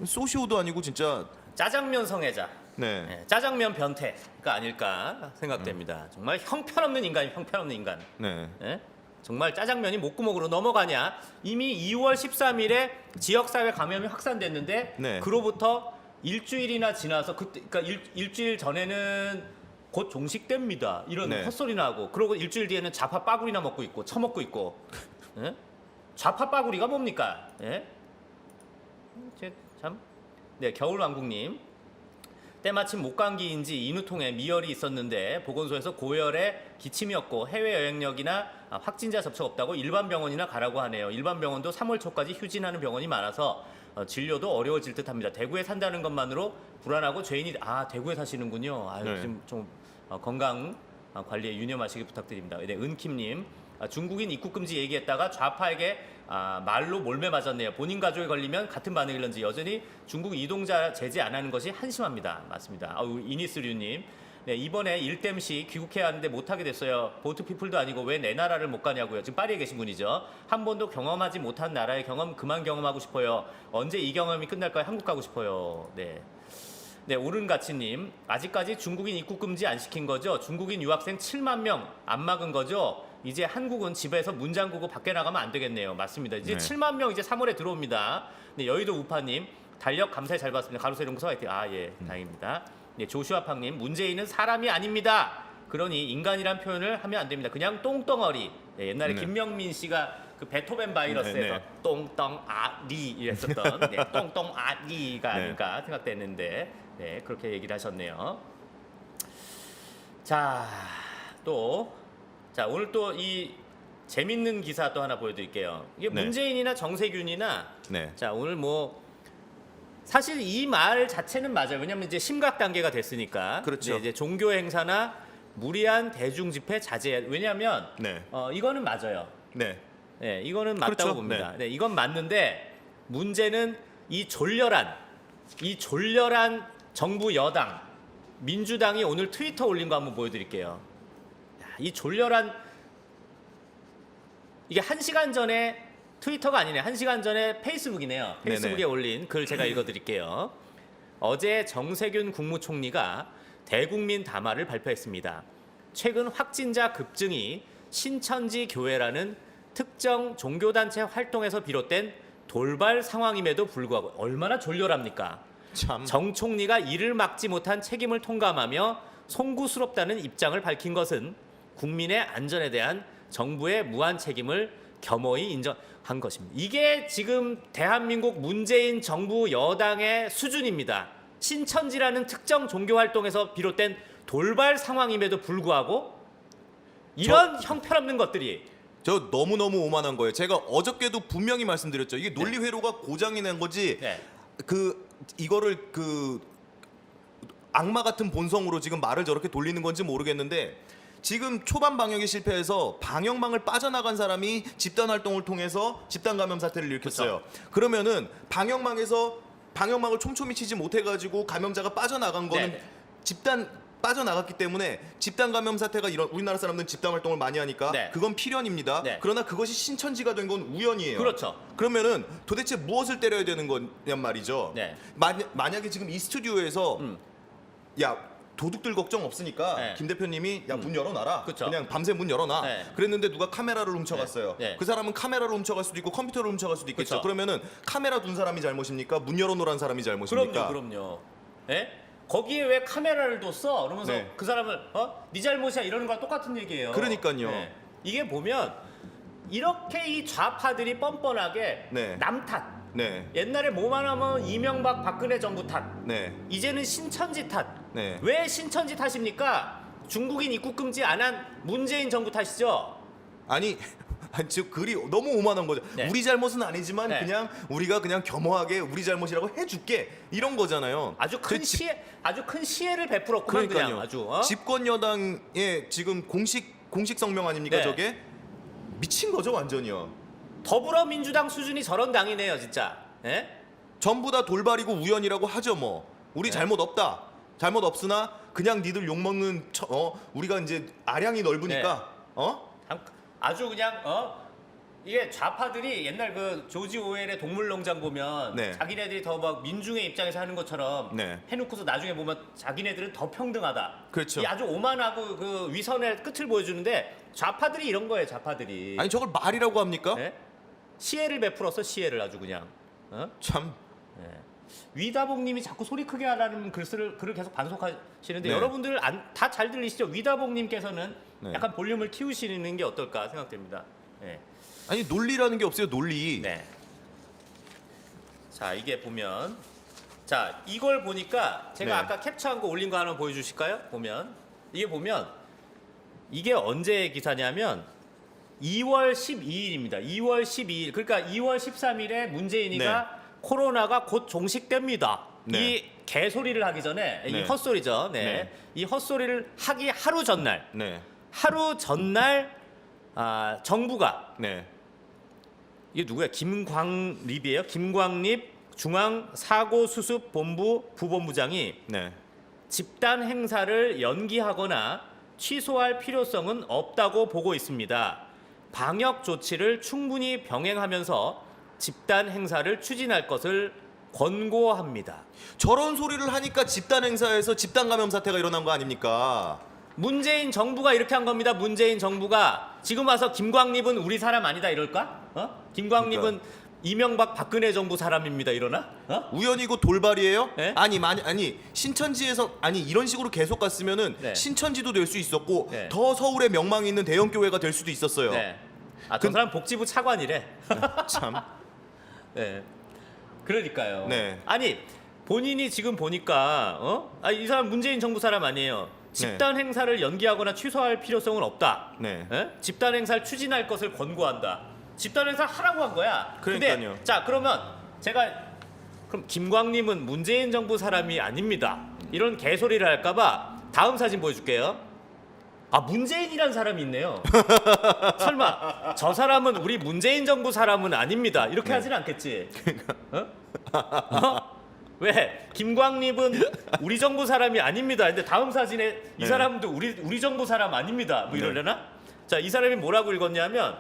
소시오도 아니고 진짜. 짜장면 성애자. 네. 네, 짜장면 변태가 아닐까 생각됩니다. 정말 형편없는 인간이 형편없는 인간. 네. 예? 정말 짜장면이 목구멍으로 넘어가냐? 이미 2월 13일에 지역사회 감염이 확산됐는데 네. 그로부터 일주일이나 지나서 그러니까 일주일 전에는 곧 종식됩니다. 이런 네. 헛소리나 하고 그러고 일주일 뒤에는 좌파 빠구리나 먹고 있고 처먹고 있고. 예? 좌파 빠구리가 뭡니까? 예? 참. 네, 겨울왕국님. 때마침 목감기인지 인후통에 미열이 있었는데 보건소에서 고열에 기침이었고 해외 여행력이나 확진자 접촉 없다고 일반 병원이나 가라고 하네요. 일반 병원도 3월 초까지 휴진하는 병원이 많아서 진료도 어려워질 듯합니다. 대구에 산다는 것만으로 불안하고 죄인이 대구에 사시는군요. 아유, 네. 좀 건강 관리에 유념하시기 부탁드립니다. 네, 은킴님. 중국인 입국 금지 얘기했다가 좌파에게 말로 몰매 맞았네요. 본인 가족에 걸리면 같은 반응일런지 여전히 중국 이동자 제재 안 하는 것이 한심합니다. 맞습니다. 이니스류님. 네, 이번에 일댐시 귀국해야 하는데 못하게 됐어요. 보트피플도 아니고 왜 내 나라를 못 가냐고요. 지금 파리에 계신 분이죠. 한 번도 경험하지 못한 나라의 경험 그만 경험하고 싶어요. 언제 이 경험이 끝날까요? 한국 가고 싶어요. 네. 네, 오른가치님. 아직까지 중국인 입국 금지 안 시킨 거죠? 중국인 유학생 7만 명 안 막은 거죠? 이제 한국은 집에서 문 잠그고 밖에 나가면 안 되겠네요. 맞습니다. 이제 네. 7만 명 이제 3월에 들어옵니다. 네, 여의도 우파님. 달력 감사히 잘 봤습니다. 가로세 연구소 화이팅. 예, 다행입니다. 네, 조슈아팡님. 문재인은 사람이 아닙니다. 그러니 인간이란 표현을 하면 안 됩니다. 그냥 똥덩어리. 네, 옛날에 네. 김명민 씨가 그 베토벤 바이러스에서 네, 네. 똥덩아리 이랬었던 네, 똥덩아리가 네. 아닐까 생각됐는데 네, 그렇게 얘기를 하셨네요. 자, 오늘 또 이 재밌는 기사 또 하나 보여드릴게요. 이게 네. 문재인이나 정세균이나 네. 자 오늘 뭐 사실 이 말 자체는 맞아요. 왜냐하면 이제 심각 단계가 됐으니까. 그렇죠. 네, 이제 종교 행사나 무리한 대중 집회 자제. 왜냐하면 네. 이거는 맞아요. 네. 네, 이거는 맞다고 그렇죠. 봅니다. 네, 이건 맞는데 문제는 이 졸렬한 정부 여당 민주당이 오늘 트위터 올린 거 한번 보여드릴게요. 이 졸렬한 이게 1시간 전에 트위터가 아니네. 1시간 전에 페이스북이네요. 페이스북에 네네. 올린 글 제가 읽어드릴게요. 어제 정세균 국무총리가 대국민 담화를 발표했습니다. 최근 확진자 급증이 신천지 교회라는 특정 종교단체 활동에서 비롯된 돌발 상황임에도 불구하고 얼마나 졸렬합니까? 참. 정 총리가 이를 막지 못한 책임을 통감하며 송구스럽다는 입장을 밝힌 것은 국민의 안전에 대한 정부의 무한 책임을 겸허히 인정한 것입니다. 이게 지금 대한민국 문재인 정부 여당의 수준입니다. 신천지라는 특정 종교 활동에서 비롯된 돌발 상황임에도 불구하고 이런 형편없는 것들이 저 너무너무 오만한 거예요. 제가 어저께도 분명히 말씀드렸죠. 이게 논리 회로가 고장이 난 거지. 네. 이거를 악마 같은 본성으로 지금 말을 저렇게 돌리는 건지 모르겠는데 지금 초반 방역에 실패해서 방역망을 빠져나간 사람이 집단 활동을 통해서 집단 감염 사태를 일으켰어요. 그러면은 방역망을 촘촘히 치지 못해가지고 감염자가 빠져나간 거는 네. 집단 빠져나갔기 때문에 집단 감염 사태가 이런 우리나라 사람들은 집단 활동을 많이 하니까 네. 그건 필연입니다. 네. 그러나 그것이 신천지가 된 건 우연이에요. 그렇죠. 그러면은 도대체 무엇을 때려야 되는 거냔 말이죠. 네. 만약에 지금 이 스튜디오에서 야 도둑들 걱정 없으니까 네. 김 대표님이 야 문 열어놔라. 그쵸. 그냥 밤새 문 열어놔. 네. 그랬는데 누가 카메라를 훔쳐갔어요. 네. 네. 그 사람은 카메라를 훔쳐갈 수도 있고 컴퓨터를 훔쳐갈 수도 있겠죠. 그쵸. 그러면은 카메라 둔 사람이 잘못입니까? 문 열어놓으란 사람이 잘못입니까? 그럼요. 예? 거기에 왜 카메라를 뒀어? 그러면서 네. 그 사람을 네 잘못이야 이러는 거랑 똑같은 얘기예요. 그러니까요. 이게 보면 이렇게 이 좌파들이 뻔뻔하게 네. 남 탓. 네. 옛날에 뭐만 하면 이명박 박근혜 정부 탓. 네. 이제는 신천지 탓. 네. 왜 신천지 탓입니까? 중국인 입국 금지 안 한 문재인 정부 탓이죠. 아니 지금 글이 너무 오만한 거죠. 네. 우리 잘못은 아니지만 네. 그냥 우리가 그냥 겸허하게 우리 잘못이라고 해줄게 이런 거잖아요. 아주 큰 시혜를 베풀었구만 그러니까요. 그냥 아주. 집권 여당의 지금 공식 성명 아닙니까 네. 저게 미친 거죠 완전히요. 더불어민주당 수준이 저런 당이네요 진짜. 예? 전부 다 돌발이고 우연이라고 하죠 뭐. 우리 네. 잘못 없다. 잘못 없으나 그냥 니들 욕 먹는 우리가 이제 아량이 넓으니까 아주 그냥 이게 좌파들이 옛날 그 조지 오웰의 동물농장 보면 네. 자기네들이 더 막 민중의 입장에서 하는 것처럼 네. 해놓고서 나중에 보면 자기네들은 더 평등하다. 그렇죠. 이 아주 오만하고 그 위선의 끝을 보여주는데 좌파들이 이런 거예요. 좌파들이. 아니 저걸 말이라고 합니까? 네? 시혜를 베풀어서 시혜를 아주 그냥. 참. 네. 위다봉님이 자꾸 소리 크게 하라는 글을 계속 반복하시는데 네. 여러분들 다 잘 들리시죠? 위다봉님께서는 네. 약간 볼륨을 키우시는 게 어떨까 생각됩니다. 네. 아니 논리라는 게 없어요. 논리. 네. 자 이게 보면 자, 이걸 보니까 제가 네. 아까 캡처한 거 올린 거 하나 보여주실까요? 보면 이게 언제 기사냐면 2월 12일입니다. 2월 12일. 그러니까 2월 13일에 문재인이가 코로나가 곧 종식됩니다. 네. 이 개소리를 하기 전에 이 네. 헛소리죠. 네. 네. 이 헛소리를 하기 하루 전날. 네. 하루 전날 정부가 네. 이게 누구야? 김광립이에요. 김광립 중앙사고수습본부 부본부장이 네. 집단 행사를 연기하거나 취소할 필요성은 없다고 보고 있습니다. 방역 조치를 충분히 병행하면서 집단 행사를 추진할 것을 권고합니다. 저런 소리를 하니까 집단 행사에서 집단 감염 사태가 일어난 거 아닙니까? 문재인 정부가 이렇게 한 겁니다. 문재인 정부가 지금 와서 김광립은 우리 사람 아니다 이럴까? 김광립은 이명박 박근혜 정부 사람입니다 이러나? 우연이고 돌발이에요? 네? 아니 신천지에서 이런 식으로 계속 갔으면은 네. 신천지도 될 수 있었고 네. 더 서울에 명망이 있는 대형 교회가 될 수도 있었어요. 네. 저 사람 복지부 차관이래. 참. 네. 그러니까요. 네. 아니 본인이 지금 보니까 이 사람 문재인 정부 사람 아니에요. 집단 행사를 연기하거나 취소할 필요성은 없다. 네. 예? 집단 행사를 추진할 것을 권고한다. 집단 행사 하라고 한 거야. 그러니까요. 근데 자 그러면 제가 그럼 김광림은 문재인 정부 사람이 아닙니다. 이런 개소리를 할까봐 다음 사진 보여줄게요. 문재인이란 사람이 있네요. 설마 저 사람은 우리 문재인 정부 사람은 아닙니다. 이렇게 하지는 않겠지. 왜? 김광립은 우리 정부 사람이 아닙니다. 근데 다음 사진에 이 네. 사람도 우리 정부 사람 아닙니다. 뭐 이러려나? 자, 이 사람이 뭐라고 읽었냐면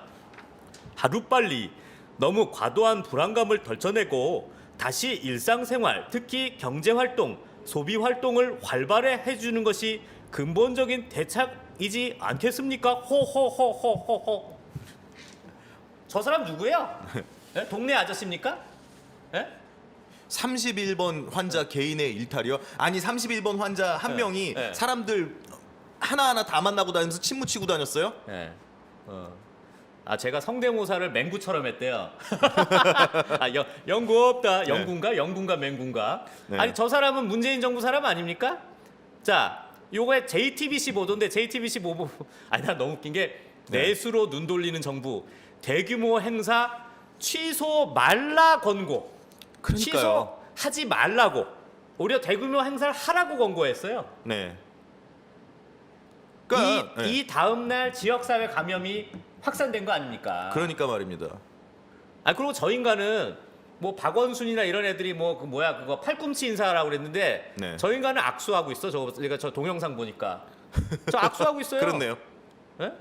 하루빨리 너무 과도한 불안감을 덜쳐내고 다시 일상생활, 특히 경제활동, 소비활동을 활발히 해주는 것이 근본적인 대책이지 않겠습니까? 호호호호호호. 저 사람 누구예요? 예? 동네 아저씨입니까? 예? 31번 환자 개인의 일탈이요? 아니 31번 환자 한 네, 명이 네. 사람들 하나하나 다 만나고 다니면서 침 묻히고 다녔어요? 예. 제가 성대모사를 맹구처럼 했대요. 영구 없다. 영구인가? 영구인가 맹구인가? 네. 아니 저 사람은 문재인 정부 사람 아닙니까? 자, 요거에 JTBC 보도인데 JTBC 보고 나 너무 웃긴 게 내수로 눈 돌리는 정부 대규모 행사 취소 말라 권고. 그러니까요. 취소하지 말라고. 오히려 대규모 행사를 하라고 권고했어요. 네. 이 다음 날 지역사회 감염이 확산된 거 아닙니까? 그러니까 말입니다. 그리고 저 인간은 뭐 박원순이나 이런 애들이 그거 팔꿈치 인사라고 그랬는데 네. 저 인간은 악수하고 있어. 제가 저 동영상 보니까 저 악수하고 있어요. 그렇네요. 예?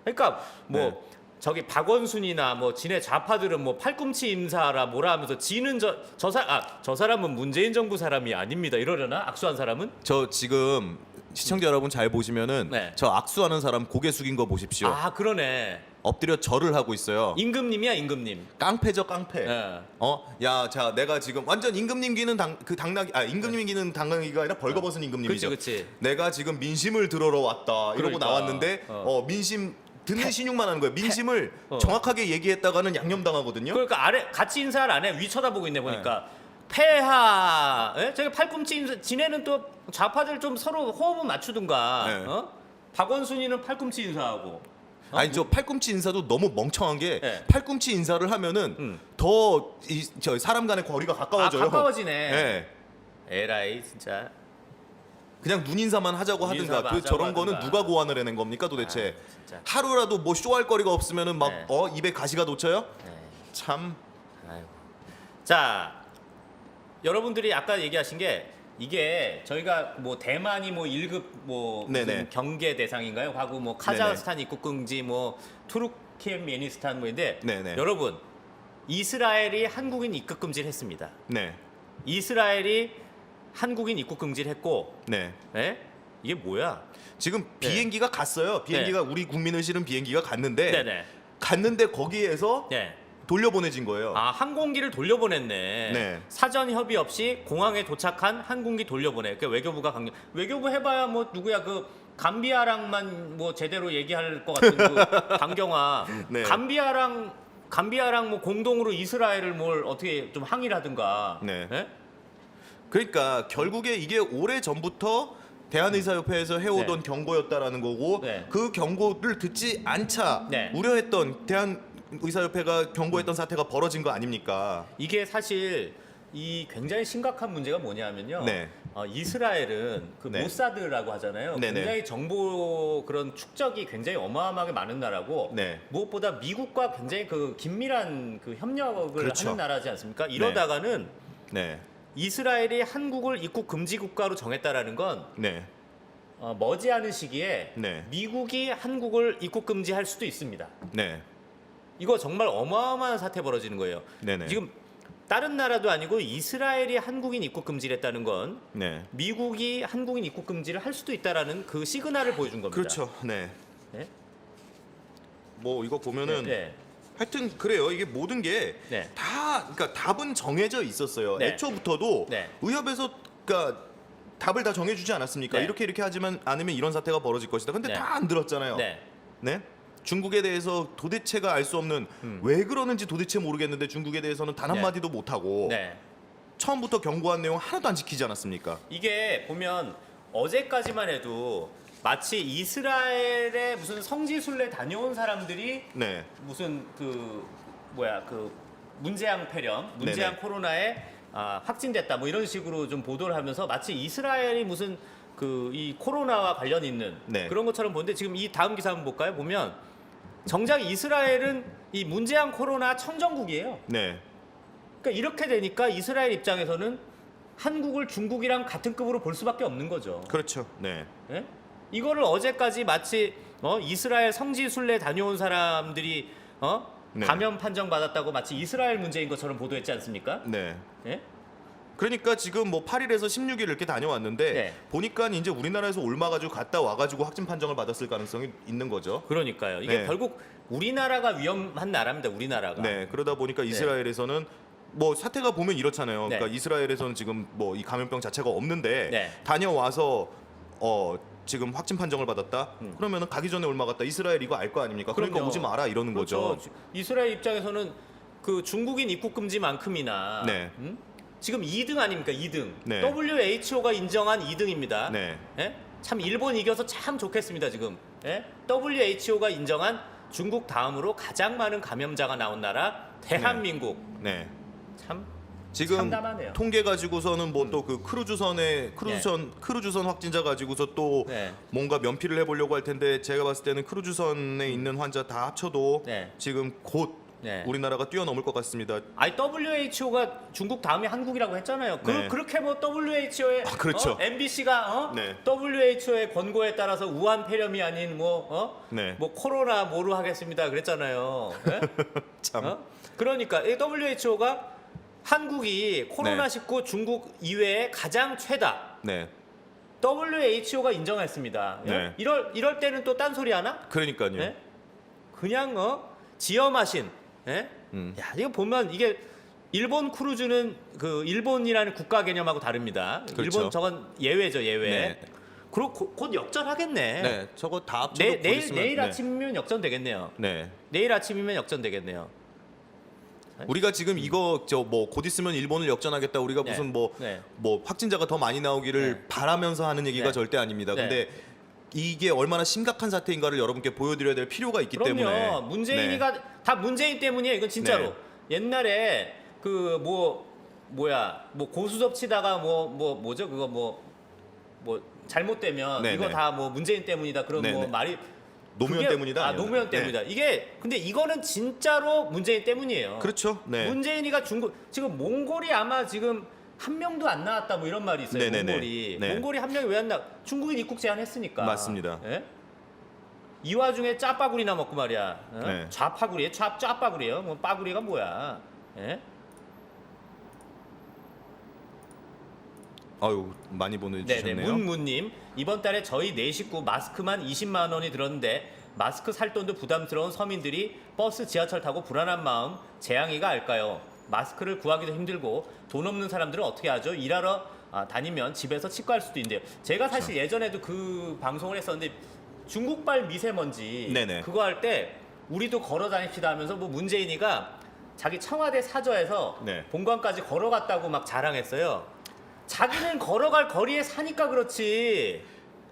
그러니까 네. 저기 박원순이나 지네 좌파들은 팔꿈치 인사라 뭐라 하면서 지는 저 사람은 문재인 정부 사람이 아닙니다. 이러려나? 악수한 사람은? 저 지금 시청자 여러분 잘 보시면은 네. 저 악수하는 사람 고개 숙인 거 보십시오. 그러네. 엎드려 절을 하고 있어요. 임금님이야, 임금님. 깡패죠, 깡패. 예. 자, 내가 지금 완전 임금님 귀는 당나귀, 임금님 귀는 당나귀가 아니라 벌거벗은 임금님이죠. 그치. 내가 지금 민심을 들으러 왔다 이러고 그러니까. 나왔는데 민심 듣는 신용만 하는 거예요. 민심을 정확하게 얘기했다가는 양념당하거든요. 그러니까 같이 인사를 안 해. 위 쳐다보고 있네 보니까. 폐하. 저기 팔꿈치 인사. 지네는 또 좌파들 좀 서로 호흡은 맞추든가. 네. 박원순이는 팔꿈치 인사하고. 아니 저 팔꿈치 인사도 너무 멍청한 게 네. 팔꿈치 인사를 하면은 저 사람 간의 거리가 가까워져요. 가까워지네. 네. 에라이 진짜. 그냥 눈 인사만 하자고 눈 하든가 인사만 저런 하자고 거는 하든가. 누가 고안을 해낸 겁니까 도대체? 진짜. 하루라도 쇼할 거리가 없으면은 막 네. 입에 가시가 놓쳐요? 네. 참. 아이고. 자, 여러분들이 아까 얘기하신 게 이게 저희가 대만이 1급 네네. 무슨 경계 대상인가요? 하고 카자흐스탄 입국 금지 투르키메니스탄 인데 네네. 여러분 이스라엘이 한국인 입국 금지를 했습니다. 네. 이스라엘이 한국인 입국 금지를 했고 네. 이게 뭐야? 지금 네. 비행기가 갔어요. 비행기가 우리 국민을 실은 비행기가 갔는데 네네. 갔는데 거기에서 네. 돌려보내진 거예요. 항공기를 돌려보냈네. 네. 사전 협의 없이 공항에 도착한 항공기 돌려보내. 그 외교부가 외교부 해봐야 누구야 감비아랑만 제대로 얘기할 것 같은 강경화. 네. 감비아랑 공동으로 이스라엘을 어떻게 좀 항의를 하든가. 네. 예? 그러니까 결국에 이게 오래 전부터 대한의사협회에서 해오던 경고였다라는 거고 네. 그 경고를 듣지 않자 네. 우려했던 대한의사협회가 경고했던 사태가 벌어진 거 아닙니까? 이게 사실 이 굉장히 심각한 문제가 뭐냐면요. 네. 이스라엘은 그 네. 모사드라고 하잖아요. 네네. 굉장히 정보 그런 축적이 굉장히 어마어마하게 많은 나라고 네. 무엇보다 미국과 굉장히 그 긴밀한 그 협력을 그렇죠. 하는 나라지 않습니까? 이러다가는 네. 이스라엘이 한국을 입국 금지 국가로 정했다라는 건 네. 머지않은 시기에 네. 미국이 한국을 입국 금지할 수도 있습니다. 네. 이거 정말 어마어마한 사태 벌어지는 거예요. 네네. 지금 다른 나라도 아니고 이스라엘이 한국인 입국 금지를 했다는 건 네. 미국이 한국인 입국 금지를 할 수도 있다라는 그 시그널을 보여준 겁니다. 그렇죠. 네. 네? 뭐 이거 보면은 네. 하여튼 그래요. 이게 모든 게 네. 다 그러니까 답은 정해져 있었어요. 네. 애초부터도 네. 의협에서 그러니까 답을 다 정해주지 않았습니까? 네. 이렇게 하지만 않으면 이런 사태가 벌어질 것이다. 근데 네. 다 안 들었잖아요. 네. 네? 중국에 대해서 도대체가 알 수 없는 왜 그러는지 도대체 모르겠는데 중국에 대해서는 단 네. 한마디도 못하고 네. 처음부터 경고한 내용 하나도 안 지키지 않았습니까? 이게 보면 어제까지만 해도 마치 이스라엘에 무슨 성지순례 다녀온 사람들이 네. 무슨 그 문재양 폐렴, 문재양 네네. 코로나에 확진됐다 뭐 이런 식으로 좀 보도를 하면서 마치 이스라엘이 무슨 그 이 코로나와 관련 있는 네. 그런 것처럼 보는데 지금 이 다음 기사 한번 볼까요? 보면 정작 이스라엘은 이 문재양 코로나 청정국이에요. 네. 그러니까 이렇게 되니까 이스라엘 입장에서는 한국을 중국이랑 같은 급으로 볼 수밖에 없는 거죠. 그렇죠. 네. 예? 이거를 어제까지 마치 이스라엘 성지 순례 다녀온 사람들이 네. 감염 판정 받았다고 마치 이스라엘 문제인 것처럼 보도했지 않습니까? 네. 예? 그러니까 지금 뭐 8일에서 16일 이렇게 다녀왔는데 네. 보니까 이제 우리나라에서 옮아가지고 갔다 와가지고 확진 판정을 받았을 가능성이 있는 거죠. 그러니까요. 이게 네. 결국 우리나라가 위험한 나라입니다. 우리나라가. 네. 그러다 보니까 이스라엘에서는 뭐 사태가 보면 이렇잖아요. 네. 그러니까 이스라엘에서는 지금 뭐 이 감염병 자체가 없는데 네. 다녀와서 지금 확진 판정을 받았다. 그러면은 가기 전에 얼마 갔다 이스라엘 이거 알 거 아닙니까? 그러니까 그럼요. 오지 마라 이러는 그렇죠. 거죠. 이스라엘 입장에서는 그 중국인 입국 금지만큼이나 네. 지금 2등 아닙니까? 2등. 네. WHO가 인정한 2등입니다. 네. 예? 참 일본 이겨서 참 좋겠습니다 지금. 예? WHO가 인정한 중국 다음으로 가장 많은 감염자가 나온 나라 대한민국. 네. 참 지금 참담하네요. 통계 가지고서는 뭐 또 그 크루즈선 확진자 가지고서 또 네. 뭔가 면피를 해보려고 할 텐데 제가 봤을 때는 크루즈선에 있는 환자 다 합쳐도 네. 지금 곧 네. 우리나라가 뛰어넘을 것 같습니다. 아니 WHO가 중국 다음이 한국이라고 했잖아요. 네. 그렇게 뭐 WHO의 그렇죠. MBC가 네. WHO의 권고에 따라서 우한 폐렴이 아닌 네. 뭐 코로나 뭐로 하겠습니다 그랬잖아요. 네? 참. 그러니까 이 WHO가 한국이 코로나19 중국 이외에 가장 최다. 네. WHO가 인정했습니다. 예? 네. 이럴 때는 또 딴소리 하나? 그러니까요. 예? 그냥 지엄하신. 예? 야, 이거 보면 이게 일본 크루즈는 그 일본이라는 국가 개념하고 다릅니다. 그렇죠. 일본 저건 예외죠, 예외. 네. 그럼 곧 역전하겠네. 네. 저거 다 합쳐도 곧 내일 있으면 아침이면 역전되겠네요. 네. 내일 아침이면 역전되겠네요. 우리가 지금 이거 뭐 곧 있으면 일본을 역전하겠다. 우리가 네. 무슨 네. 뭐 확진자가 더 많이 나오기를 네. 바라면서 하는 얘기가 네. 절대 아닙니다. 네. 근데 이게 얼마나 심각한 사태인가를 여러분께 보여드려야 될 필요가 있기 그럼요. 때문에 문재인이가 다 문재인 때문이에요. 이건 진짜로. 네. 옛날에 그 뭐 고수섭 치다가 뭐죠? 그거 뭐 잘못되면 네, 이거 네. 다 뭐 문재인 때문이다. 그런 네, 뭐 네. 말이 노무현 그게- 때문이다. 아니었나요? 노무현 때문이다. 이게 근데 이거는 진짜로 문재인 때문이에요. 그렇죠. 네. 문재인이가 지금 몽골이 아마 지금 한 명도 안 나왔다 뭐 이런 말이 있어요. 네네네. 몽골이 네. 몽골이 한 명이 왜 안 나? 중국인 입국 제한했으니까. 맞습니다. 예? 이 와중에 짜파구리나 먹고 말이야. 네. 좌파구리에 짜파구리예요. 뭐 빠구리가 뭐야? 예? 아유 많이 보내주셨네요. 네네. 문님 이번 달에 저희 네 식구 마스크만 20만 원이 들었는데 마스크 살 돈도 부담스러운 서민들이 버스 지하철 타고 불안한 마음 재앙이가 알까요? 마스크를 구하기도 힘들고 돈 없는 사람들은 어떻게 하죠? 일하러 다니면 집에서 치과할 수도 있는데요. 제가 사실 예전에도 그 방송을 했었는데 중국발 미세먼지 네네. 그거 할 때 우리도 걸어 다닙시다 하면서 뭐 문재인이가 자기 청와대 사저에서 네. 본관까지 걸어갔다고 막 자랑했어요. 자기는 걸어갈 거리에 사니까 그렇지.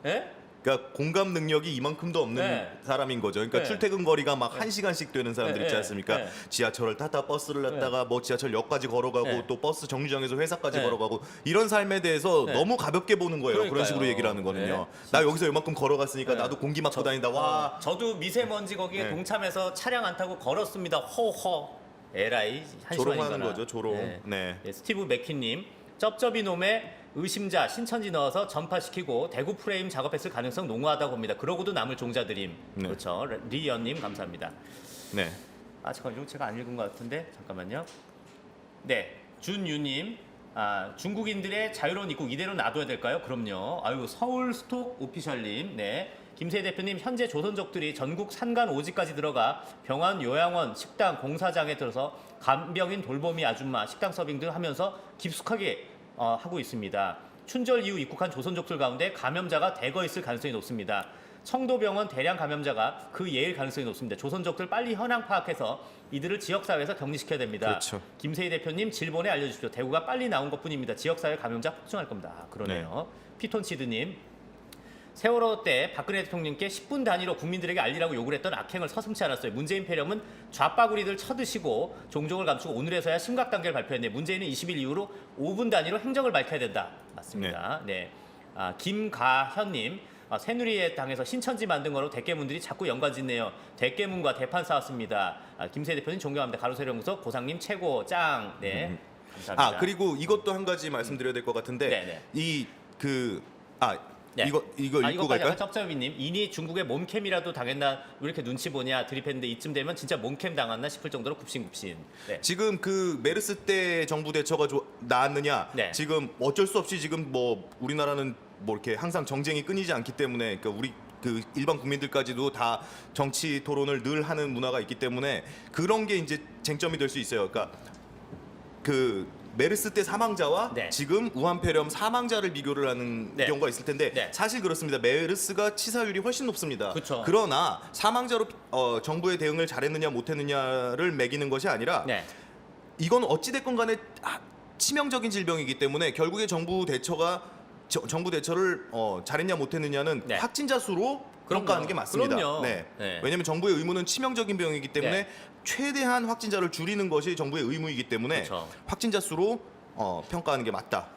예? 그러니까 공감 능력이 이만큼도 없는 네. 사람인 거죠. 그러니까 네. 출퇴근 거리가 막 1시간씩 되는 사람들 네, 있지 네, 않습니까? 네. 지하철을 타다 버스를 탔다가 뭐 지하철역까지 걸어가고 네. 또 버스 정류장에서 회사까지 네. 걸어가고 이런 삶에 대해서 네. 너무 가볍게 보는 거예요. 그런 그러니까요. 식으로 얘기를 하는 거는요. 네. 나 여기서 이만큼 걸어갔으니까 네. 나도 공기 맡고 다닌다. 와. 저도 미세먼지 거기에 네. 동참해서 차량 안 타고 걸었습니다. 호호. 에라이 조롱하는 한심한 거죠. 조롱. 네. 네, 스티브 맥킨님 쩝쩝이 놈의 의심자 신천지 넣어서 전파시키고 대구 프레임 작업했을 가능성 농후하다고 봅니다. 그러고도 남을 종자드림. 네. 그렇죠. 리연님 감사합니다. 네. 아 잠깐 제가 안 읽은 것 같은데 잠깐만요. 네, 준유님. 중국인들의 자유로운 입국 이대로 놔둬야 될까요? 그럼요. 아유 서울 스톡 오피셜님. 네. 김세희 대표님 현재 조선족들이 전국 산간 오지까지 들어가 병원, 요양원, 식당, 공사장에 들어서 간병인, 돌보미 아줌마, 식당 서빙 등 하면서 깊숙하게 하고 있습니다. 춘절 이후 입국한 조선족들 가운데 감염자가 대거 있을 가능성이 높습니다. 청도병원 대량 감염자가 그 예일 가능성이 높습니다. 조선족들 빨리 현황 파악해서 이들을 지역사회에서 격리시켜야 됩니다. 그렇죠. 김세희 대표님 질본에 알려주십시오. 대구가 빨리 나온 것뿐입니다. 지역사회 감염자 폭증할 겁니다. 그러네요. 피톤치드님. 세월호 때 박근혜 대통령께 10분 단위로 국민들에게 알리라고 요구를 했던 악행을 서슴지 않았어요. 문재인 패령은 좌빠구리들 쳐드시고 종종을 감추고 오늘에서야 심각 단계를 발표했는데 문재인은 20일 이후로 5분 단위로 행적을 밝혀야 된다. 맞습니다. 네. 김가현님. 새누리에 당에서 신천지 만든 거로 대깨문들이 자꾸 연관짓네요. 대깨문과 대판 싸웠습니다. 김세 대표님 존경합니다. 가로세령구석 고상님 최고 짱. 네. 감사합니다. 그리고 이것도 한 가지 말씀드려야 될 것 같은데 네네. 네. 이거 읽고 이거까지 갈까요? 아까 쩝쩝이님 이니 중국의 몸캠이라도 당했나 왜 이렇게 눈치 보냐 드립했는데 이쯤 되면 진짜 몸캠 당했나 싶을 정도로 굽신굽신. 네. 지금 그 메르스 때 정부 대처가 나았느냐? 네. 지금 어쩔 수 없이 지금 뭐 우리나라는 뭐 이렇게 항상 정쟁이 끊이지 않기 때문에 그러니까 우리 그 일반 국민들까지도 다 정치 토론을 늘 하는 문화가 있기 때문에 그런 게 이제 쟁점이 될 수 있어요. 그러니까 그 메르스 때 사망자와 네. 지금 우한폐렴 사망자를 비교를 하는 네. 경우가 있을 텐데 네. 사실 그렇습니다. 메르스가 치사율이 훨씬 높습니다. 그쵸. 그러나 사망자로 정부의 대응을 잘했느냐 못했느냐를 매기는 것이 아니라 네. 이건 어찌됐건 간에 치명적인 질병이기 때문에 결국에 정부 대처를 잘했냐 못했느냐는 네. 확진자 수로 그럼요. 평가하는 게 맞습니다. 그럼요. 네. 네. 왜냐하면 정부의 의무는 치명적인 병이기 때문에 네. 최대한 확진자를 줄이는 것이 정부의 의무이기 때문에 그렇죠. 확진자 수로 평가하는 게 맞다.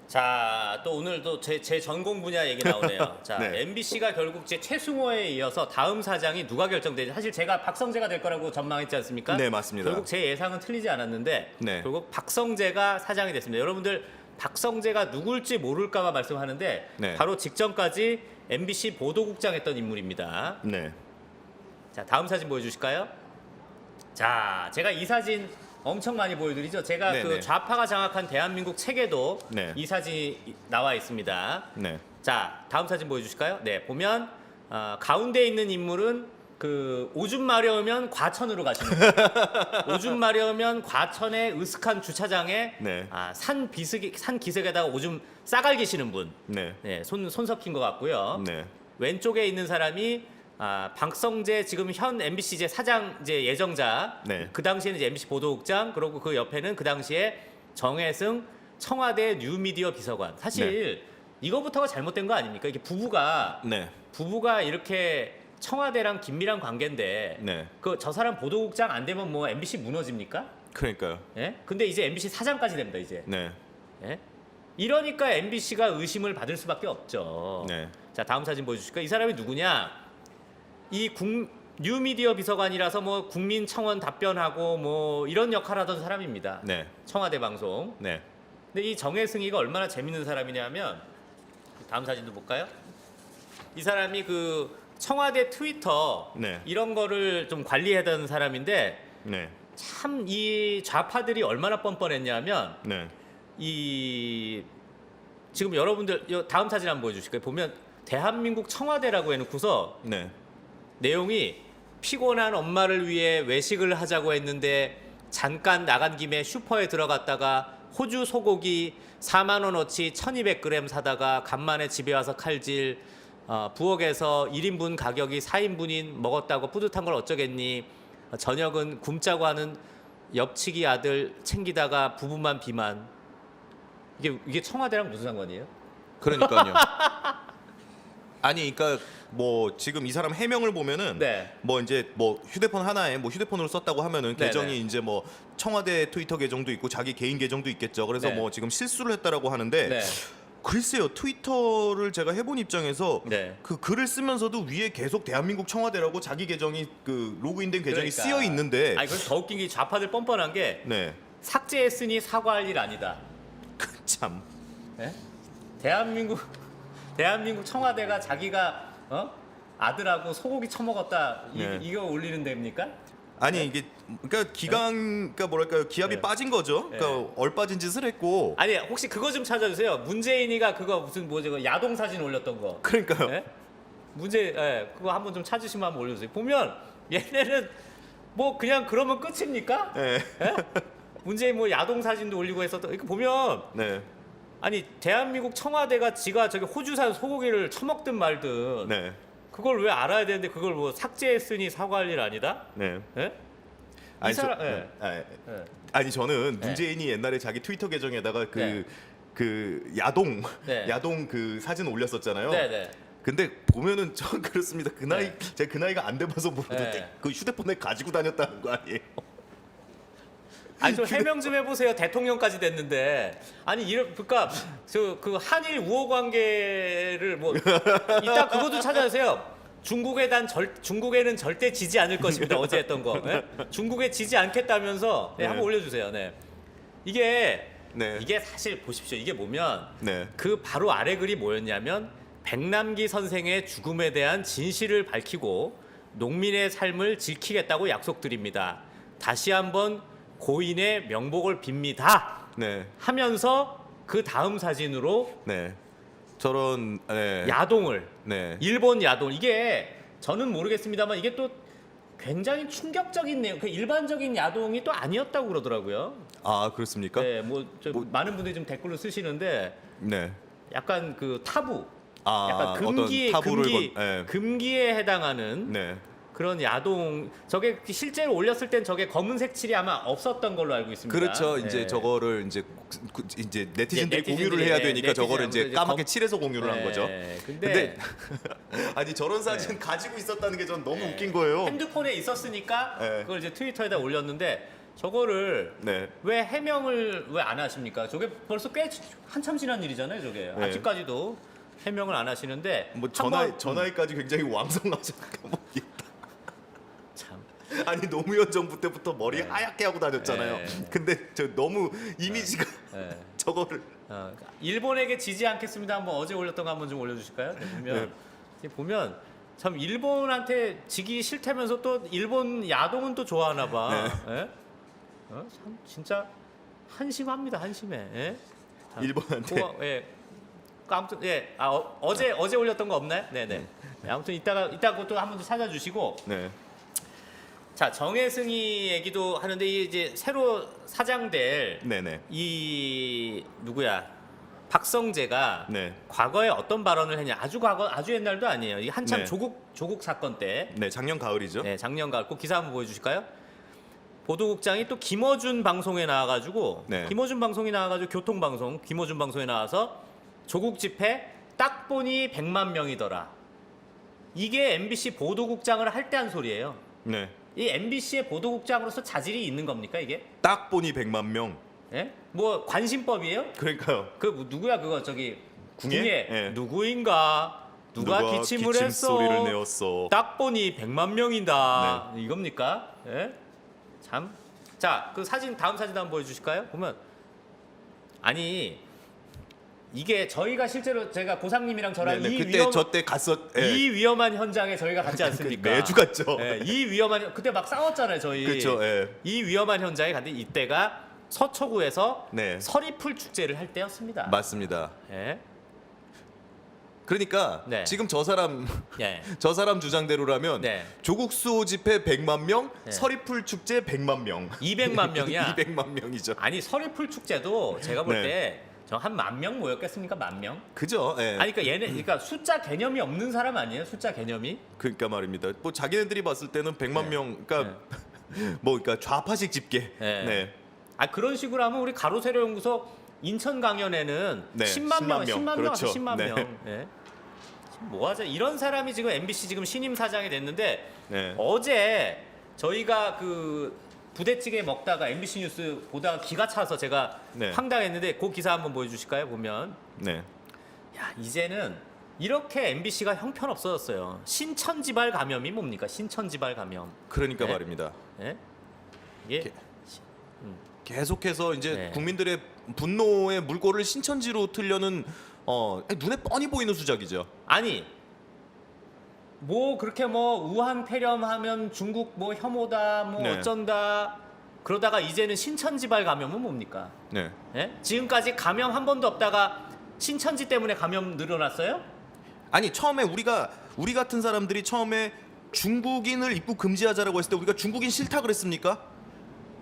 자, 또 오늘도 제 전공 분야 얘기 나오네요. 자, 네. MBC가 결국 제 최승호에 이어서 다음 사장이 누가 결정되지? 사실 제가 박성재가 될 거라고 전망했지 않습니까? 네, 맞습니다. 결국 제 예상은 틀리지 않았는데 네. 결국 박성재가 사장이 됐습니다. 여러분들 박성재가 누굴지 모를까봐 말씀하는데 네. 바로 직전까지 MBC 보도국장 했던 인물입니다. 네. 자, 다음 사진 보여주실까요? 자, 제가 이 사진 엄청 많이 보여드리죠. 제가 네네. 그 좌파가 장악한 대한민국 책에도 네. 이 사진이 나와 있습니다. 네. 자, 다음 사진 보여주실까요? 네, 보면 가운데 있는 인물은 그 오줌 마려우면 과천으로 가시는 분. 오줌 마려우면 과천의 으슥한 주차장에 네. 산 기슭에다가 오줌 싸갈기시는 분. 네. 네, 손 섞인 것 같고요. 네. 왼쪽에 있는 사람이 박성재 지금 현 MBC 이제 사장 이제 예정자. 네. 그 당시에는 이제 MBC 보도국장 그리고 그 옆에는 그 당시에 정혜승 청와대 뉴미디어 비서관. 사실 이거부터가 잘못된 거 아닙니까? 이게 부부가 네. 이렇게 청와대랑 긴밀한 관계인데 네. 그 저 사람 보도국장 안 되면 뭐 MBC 무너집니까? 그러니까요. 예? 근데 이제 MBC 사장까지 됩니다 이제. 네. 예? 이러니까 MBC가 의심을 받을 수밖에 없죠. 네. 자, 다음 사진 보여주실까요? 이 사람이 누구냐? 이 뉴미디어 비서관이라서 뭐 국민청원 답변하고 뭐 이런 역할 하던 사람입니다. 네. 청와대 방송. 네. 근데 이 정혜승이가 얼마나 재밌는 사람이냐면 다음 사진도 볼까요? 이 사람이 그 청와대 트위터 네. 이런 거를 좀 관리하던 사람인데 네. 참 이 좌파들이 얼마나 뻔뻔했냐면 네. 이 지금 여러분들 다음 사진 한번 보여주실까요? 보면 대한민국 청와대라고 해놓고서 네. 내용이 피곤한 엄마를 위해 외식을 하자고 했는데 잠깐 나간 김에 슈퍼에 들어갔다가 호주 소고기 4만 원어치 1,200g 사다가 간만에 집에 와서 칼질. 부엌에서 1인분 가격이 4인분인 먹었다고 뿌듯한 걸 어쩌겠니. 저녁은 굶자고 하는 옆치기 아들 챙기다가 부부만 비만. 이게 청와대랑 무슨 상관이에요? 그러니까요. 아니, 그러니까 뭐 지금 이 사람 해명을 보면은 네. 뭐 이제 뭐 휴대폰 하나에 뭐 휴대폰으로 썼다고 하면은 네, 계정이 네. 이제 뭐 청와대 트위터 계정도 있고 자기 개인 계정도 있겠죠. 그래서 네. 뭐 지금 실수를 했다라고 하는데 네. 글쎄요, 트위터를 제가 해본 입장에서 네. 그 글을 쓰면서도 위에 계속 대한민국 청와대라고 자기 계정이 그 로그인된 계정이 그러니까. 쓰여 있는데 아니 그래서 더 웃긴 게 좌파들 뻔뻔한 게 네. 삭제했으니 사과할 일 아니다. 참. 예? 대한민국 청와대가 자기가 아들하고 소고기 처먹었다 네. 이거 올리는 데입니까? 아니 이게 그러니까 그러니까 뭐랄까요, 기압이 네. 빠진 거죠. 그러니까 네. 얼빠진 짓을 했고. 아니 혹시 그거 좀 찾아주세요. 문재인이가 그거 무슨 뭐지 그 야동 사진 올렸던 거. 그러니까요. 예? 그거 한번 좀 찾으시면 한번 올려주세요. 보면 얘네는 뭐 그냥 그러면 끝입니까? 네. 예? 문재인 뭐 야동 사진도 올리고 했었던 이거 보면 네. 아니 대한민국 청와대가 지가 저기 호주산 소고기를 처먹든 말든 네. 그걸 왜 알아야 되는데 그걸 뭐 삭제했으니 사과할 일 아니다? 네. 예? 아니, 이 사람, 저, 예. 아니, 예. 아니 저는 문재인이 옛날에 자기 트위터 계정에다가 네. 그 야동 네. 야동 그 사진 올렸었잖아요. 네네. 근데 보면은 전 그렇습니다. 그 나이 네. 제가 그 나이가 안 돼봐서 모르는데 네. 그 휴대폰에 가지고 다녔다는 거 아니에요? 아니 좀 해명 좀 해보세요. 대통령까지 됐는데 아니 그러니까 그 한일 우호 관계를 뭐 이따 그것도 찾아주세요. 중국에는 절대 지지 않을 것입니다. 어제 했던 거. 예? 중국에 지지 않겠다면서 네, 네. 한번 올려주세요. 네. 이게 네. 이게 사실 보십시오. 이게 보면 네. 그 바로 아래 글이 뭐였냐면 백남기 선생의 죽음에 대한 진실을 밝히고 농민의 삶을 지키겠다고 약속드립니다. 다시 한번 고인의 명복을 빕니다. 네. 하면서 그 다음 사진으로 네. 저런 네. 야동을 네. 일본 야동 이게 저는 모르겠습니다만 이게 또 굉장히 충격적인 내용. 그 일반적인 야동이 또 아니었다고 그러더라고요. 아, 그렇습니까? 네, 많은 분들이 좀 댓글로 쓰시는데 네. 약간 그 타부, 아, 약간 금기, 어떤 타부를 네. 금기에 해당하는 네. 그런 야동. 저게 실제로 올렸을 땐 저게 검은색 칠이 아마 없었던 걸로 알고 있습니다. 그렇죠. 이제 네. 저거를 이제 네티즌들이 네티즌들이, 공유를 해야 되니까 네티즌 저거를 이제 아무래도 까맣게 검- 칠해서 공유를 한 거죠. 근데 아니 저런 사진 가지고 있었다는 게 전 너무 웃긴 거예요. 핸드폰에 있었으니까 네. 그걸 이제 트위터에다 올렸는데 저거를 네. 왜 해명을 왜 안 하십니까? 저게 벌써 꽤 한참 지난 일이잖아요, 저게. 네. 아직까지도 해명을 안 하시는데 뭐 한번- 전화위까지 굉장히 왕성하셨고 뭐 참. 아니 노무현 정부 때부터 머리 하얗게 하고 다녔잖아요. 네. 근데 저 너무 이미지가 네. 저거를 일본에게 지지 않겠습니다. 한번 어제 올렸던 거 한번 좀 올려주실까요? 네, 보면 이게 보면 참 일본한테 지기 싫다면서 또 일본 야동은 또 좋아하나 봐. 예? 참 진짜 한심합니다. 한심해. 예? 자, 일본한테 예. 아무튼 어제 올렸던 거 없나요? 네네. 네, 아무튼 이따 그것도 한번 좀 찾아주시고. 네. 자 정혜승이 얘기도 하는데 이제 새로 사장될 네네. 이 누구야 박성재가 네. 과거에 어떤 발언을 했냐 아주 옛날도 아니에요. 이게 한참 네. 조국 사건 때 네, 작년 가을이죠. 네, 작년 가을 꼭 기사 한번 보여주실까요? 보도국장이 또 김어준 방송에 나와가지고 네. 김어준 방송이 나와가지고 교통방송 김어준 방송에 나와서 조국 집회 딱 보니 100만 명이더라. 이게 MBC 보도국장을 할 때 한 소리예요. 네. 이 MBC의 보도국장으로서 자질이 있는 겁니까 이게? 딱 보니 100만 명. 예? 뭐 관심법이에요? 그러니까요. 누구야 그거 저기 궁예? 예. 누구인가? 누가 기침을 기침 했어? 소리를 내었어. 딱 보니 100만 명이다. 이겁니까? 예? 참. 자, 그 사진 다음 사진 한번 보여주실까요? 보면 아니 이게 저희가 실제로 제가 고상님이랑 저랑 네네, 이 그때 저 때 갔었. 예. 이 위험한 현장에 저희가 갔지 않습니까? 매주 갔죠. 예, 이 위험한 그때 막 싸웠잖아요 저희. 그렇죠. 예. 이 위험한 현장에 갔는데 이때가 서초구에서 네. 서리풀 축제를 할 때였습니다. 맞습니다. 예. 그러니까 네. 지금 저 사람 예. 저 사람 주장대로라면 네. 조국 수호 집회 100만 명, 네. 서리풀 축제 100만 명. 200만 명이야. 200만 명이죠. 아니 서리풀 축제도 제가 볼 네. 때 저 한 10,000명 모였겠습니까? 10,000명? 그죠? 예. 아니 그러니까 숫자 개념이 없는 사람 아니에요? 숫자 개념이? 그러니까 말입니다. 뭐 자기네들이 봤을 때는 100만 네. 명, 그러니까 뭐 그러니까 좌파식 집계. 네. 네. 아 그런 식으로 하면 우리 가로세로 연구소 인천 강연에는 네, 10만 명, 10만 명. 10만 그렇죠. 명, 10만 네. 명. 예. 지금 뭐하자? 이런 사람이 지금 MBC 지금 신임 사장이 됐는데 네. 어제 저희가 그 부대찌개 먹다가 MBC 뉴스 보다가 기가 차서 제가 네. 황당했는데 그 기사 한번 보여주실까요? 보면 네. 야 이제는 이렇게 MBC가 형편없어졌어요. 신천지발 감염이 뭡니까? 신천지발 감염. 그러니까 네. 말입니다. 예? 이게 계속해서 이제 네. 국민들의 분노의 물꼬를 신천지로 틀려는 눈에 뻔히 보이는 수작이죠. 아니 뭐 그렇게 뭐 우한 폐렴하면 중국 뭐 혐오다 뭐 네. 어쩐다 그러다가 이제는 신천지발 감염은 뭡니까? 네. 예? 지금까지 감염 한 번도 없다가 신천지 때문에 감염 늘어났어요? 아니 처음에 우리 같은 사람들이 처음에 중국인을 입국 금지하자라고 했을 때 우리가 중국인 싫다 그랬습니까?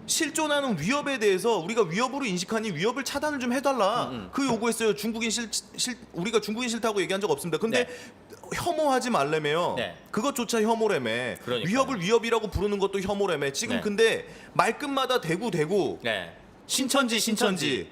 실존하는 위협에 대해서 우리가 위협으로 인식하니 위협을 차단을 좀 해달라. 그 요구했어요. 우리가 중국인 싫다고 얘기한 적 없습니다. 근데 혐오하지 말래매요. 네. 그것조차 혐오래매. 그러니까요. 위협을 위협이라고 부르는 것도 혐오래매. 지금 네. 근데 말끝마다 대구 네. 신천지.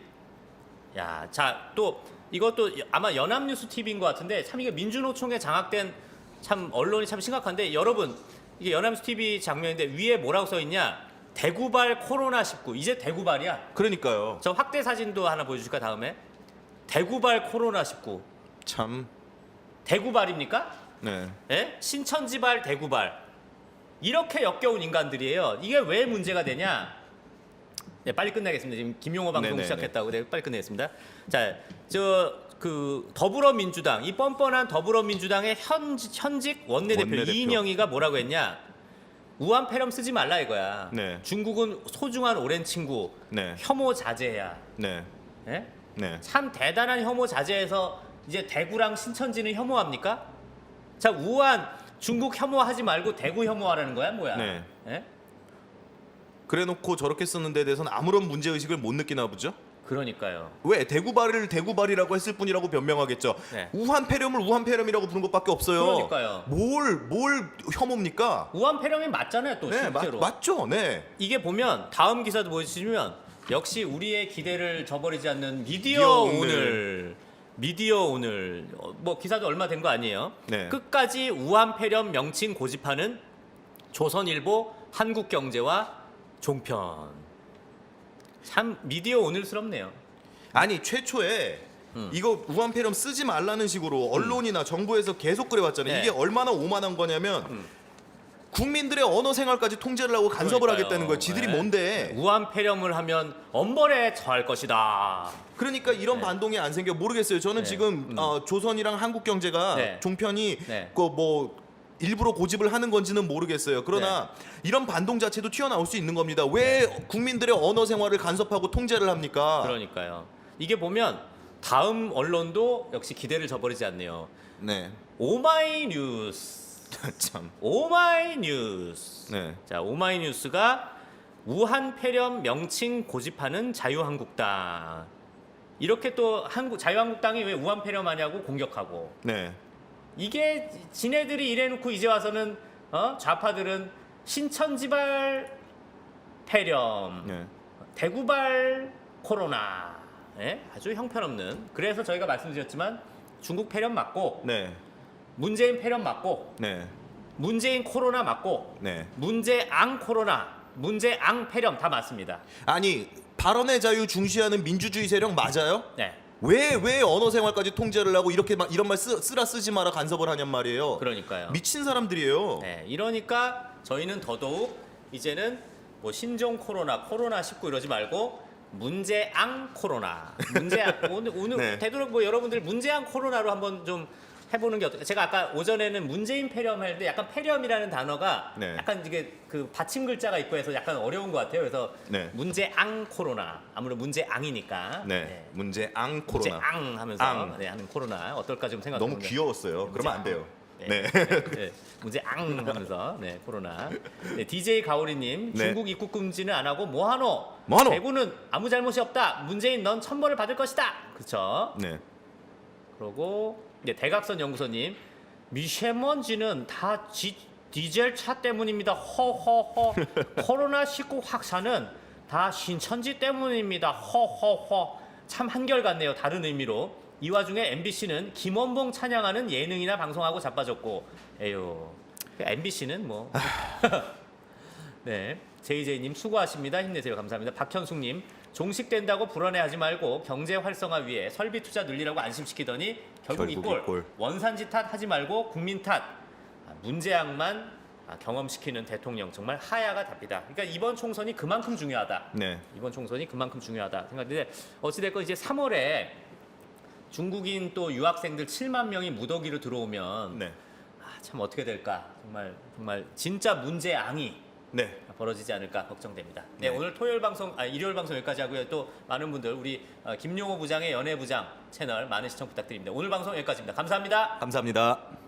야, 자, 또 이것도 아마 연합뉴스 TV인 것 같은데 참 이게 민주노총에 장악된 참 언론이 참 심각한데 여러분 이게 연합뉴스 TV 장면인데 위에 뭐라고 써 있냐? 대구발 코로나19 이제 대구발이야. 그러니까요. 저 확대 사진도 하나 보여주실까 다음에 대구발 코로나19 참. 대구발입니까? 네. 예? 신천지발 대구발 이렇게 역겨운 인간들이에요. 이게 왜 문제가 되냐? 네, 빨리 끝내겠습니다. 지금 김용호 방송 네네네. 시작했다고 네, 빨리 끝내겠습니다. 자, 저 그 더불어민주당 이 뻔뻔한 더불어민주당의 현직 원내대표 원내대표. 이인영이가 뭐라고 했냐? 우한 폐렴 쓰지 말라 이거야. 네. 중국은 소중한 오랜 친구. 네. 혐오 자제해야. 네. 예? 네. 참 대단한 혐오 자제해서 이제 대구랑 신천지는 혐오합니까? 자 우한 중국 혐오하지 말고 대구 혐오하라는 거야 뭐야? 네. 예? 그래놓고 저렇게 쓰는 데 대해서는 아무런 문제 의식을 못 느끼나 보죠. 그러니까요. 왜 대구발이라고 했을 뿐이라고 변명하겠죠. 네. 우한 폐렴을 우한 폐렴이라고 부른 것밖에 없어요. 그러니까요. 뭘 혐오입니까? 우한 폐렴이 맞잖아요 또 네, 실제로. 맞죠. 네. 이게 보면 다음 기사도 보여주시면 역시 우리의 기대를 저버리지 않는 미디어 미디어 오늘. 미디어 오늘 뭐 기사도 얼마 된 거 아니에요? 네. 끝까지 우한 폐렴 명칭 고집하는 조선일보, 한국경제와 종편. 참 미디어 오늘스럽네요. 아니 최초에 이거 우한 폐렴 쓰지 말라는 식으로 언론이나 정부에서 계속 그래왔잖아요. 네. 이게 얼마나 오만한 거냐면 국민들의 언어 생활까지 통제를 하고 간섭을 그러니까요. 하겠다는 거예요. 지들이 네. 뭔데? 우한 폐렴을 하면 엄벌에 처할 것이다. 그러니까 이런 네. 반동이 안 생겨 모르겠어요. 저는 네. 지금 조선이랑 한국경제가 네. 종편이 네. 그 뭐 일부러 고집을 하는 건지는 모르겠어요. 그러나 이런 반동 자체도 튀어나올 수 있는 겁니다. 왜 국민들의 언어 생활을 간섭하고 통제를 합니까? 그러니까요. 이게 보면 다음 언론도 역시 기대를 저버리지 않네요. 네. 오마이뉴스. 참. 오마이뉴스. 네. 자, 오마이뉴스가 우한 폐렴 명칭 고집하는 자유한국당. 이렇게 또 자유한국당이 왜 우한 폐렴 하냐고 공격하고. 네. 이게 지네들이 이래놓고 이제 와서는 좌파들은 신천지발 폐렴, 네. 대구발 코로나, 예? 아주 형편없는. 그래서 저희가 말씀드렸지만 중국 폐렴 맞고 네. 문재인 폐렴 맞고 네. 문재인 코로나 맞고 네. 문재앙 코로나, 문재앙 폐렴 다 맞습니다. 아니 발언의 자유 중시하는 민주주의 세력 맞아요? 네, 왜 언어 생활까지 통제를 하고 이렇게 막 이런 말 쓰라 쓰지 마라 간섭을 하냔 말이에요. 그러니까요. 미친 사람들이에요. 네, 이러니까 저희는 더더욱 이제는 뭐 신종 코로나 19 이러지 말고 문재앙 코로나, 문재앙 오늘 네. 되도록 뭐 여러분들 문재앙 코로나로 한번 좀 해보는 게 어떨까? 제가 아까 오전에는 문재인 폐렴 할 때 약간 폐렴이라는 단어가 네. 약간 이게 그 받침 글자가 있고 해서 약간 어려운 것 같아요. 그래서 네. 문재앙 코로나 아무래도 문재앙이니까 네. 문제앙 코로나. 문재앙 하면서 앙. 네, 하는 코로나 어떨까 좀 생각해 너무 귀여웠어요. 그러면 안 돼요. 네. 네. 문재앙 하면서 네 코로나. 네, DJ 가오리님 네. 중국 입국 금지는 안 하고 뭐하노? 뭐하노? 대구는 아무 잘못이 없다. 문재인 넌 천벌을 받을 것이다. 그렇죠? 네. 그리고 네, 대각선 연구소님 미세먼지는 다 디젤 차 때문입니다. 허허허. 코로나19 확산은 다 신천지 때문입니다. 허허허. 참 한결같네요. 다른 의미로. 이 와중에 MBC는 김원봉 찬양하는 예능이나 방송하고 자빠졌고, 에휴, MBC는 뭐. 네, JJ님 수고하십니다. 힘내세요. 감사합니다. 박현숙님, 종식된다고 불안해하지 말고 경제 활성화 위해 설비 투자 늘리라고 안심시키더니 결국 이 꼴. 원산지 탓 하지 말고 국민 탓. 문제양만 경험시키는 대통령, 정말 하야가 답이다. 그러니까 이번 총선이 그만큼 중요하다. 네. 이번 총선이 그만큼 중요하다 생각하는데, 어찌됐건 이제 3월에 중국인 또 유학생들 7만 명이 무더기로 들어오면 네. 참 어떻게 될까, 정말 진짜 문제양이 네. 벌어지지 않을까 걱정됩니다. 네, 네. 오늘 일요일 방송 여기까지 하고요. 또 많은 분들 우리 김용호 부장의 연예부장 채널 많은 시청 부탁드립니다. 오늘 방송 여기까지입니다. 감사합니다. 감사합니다.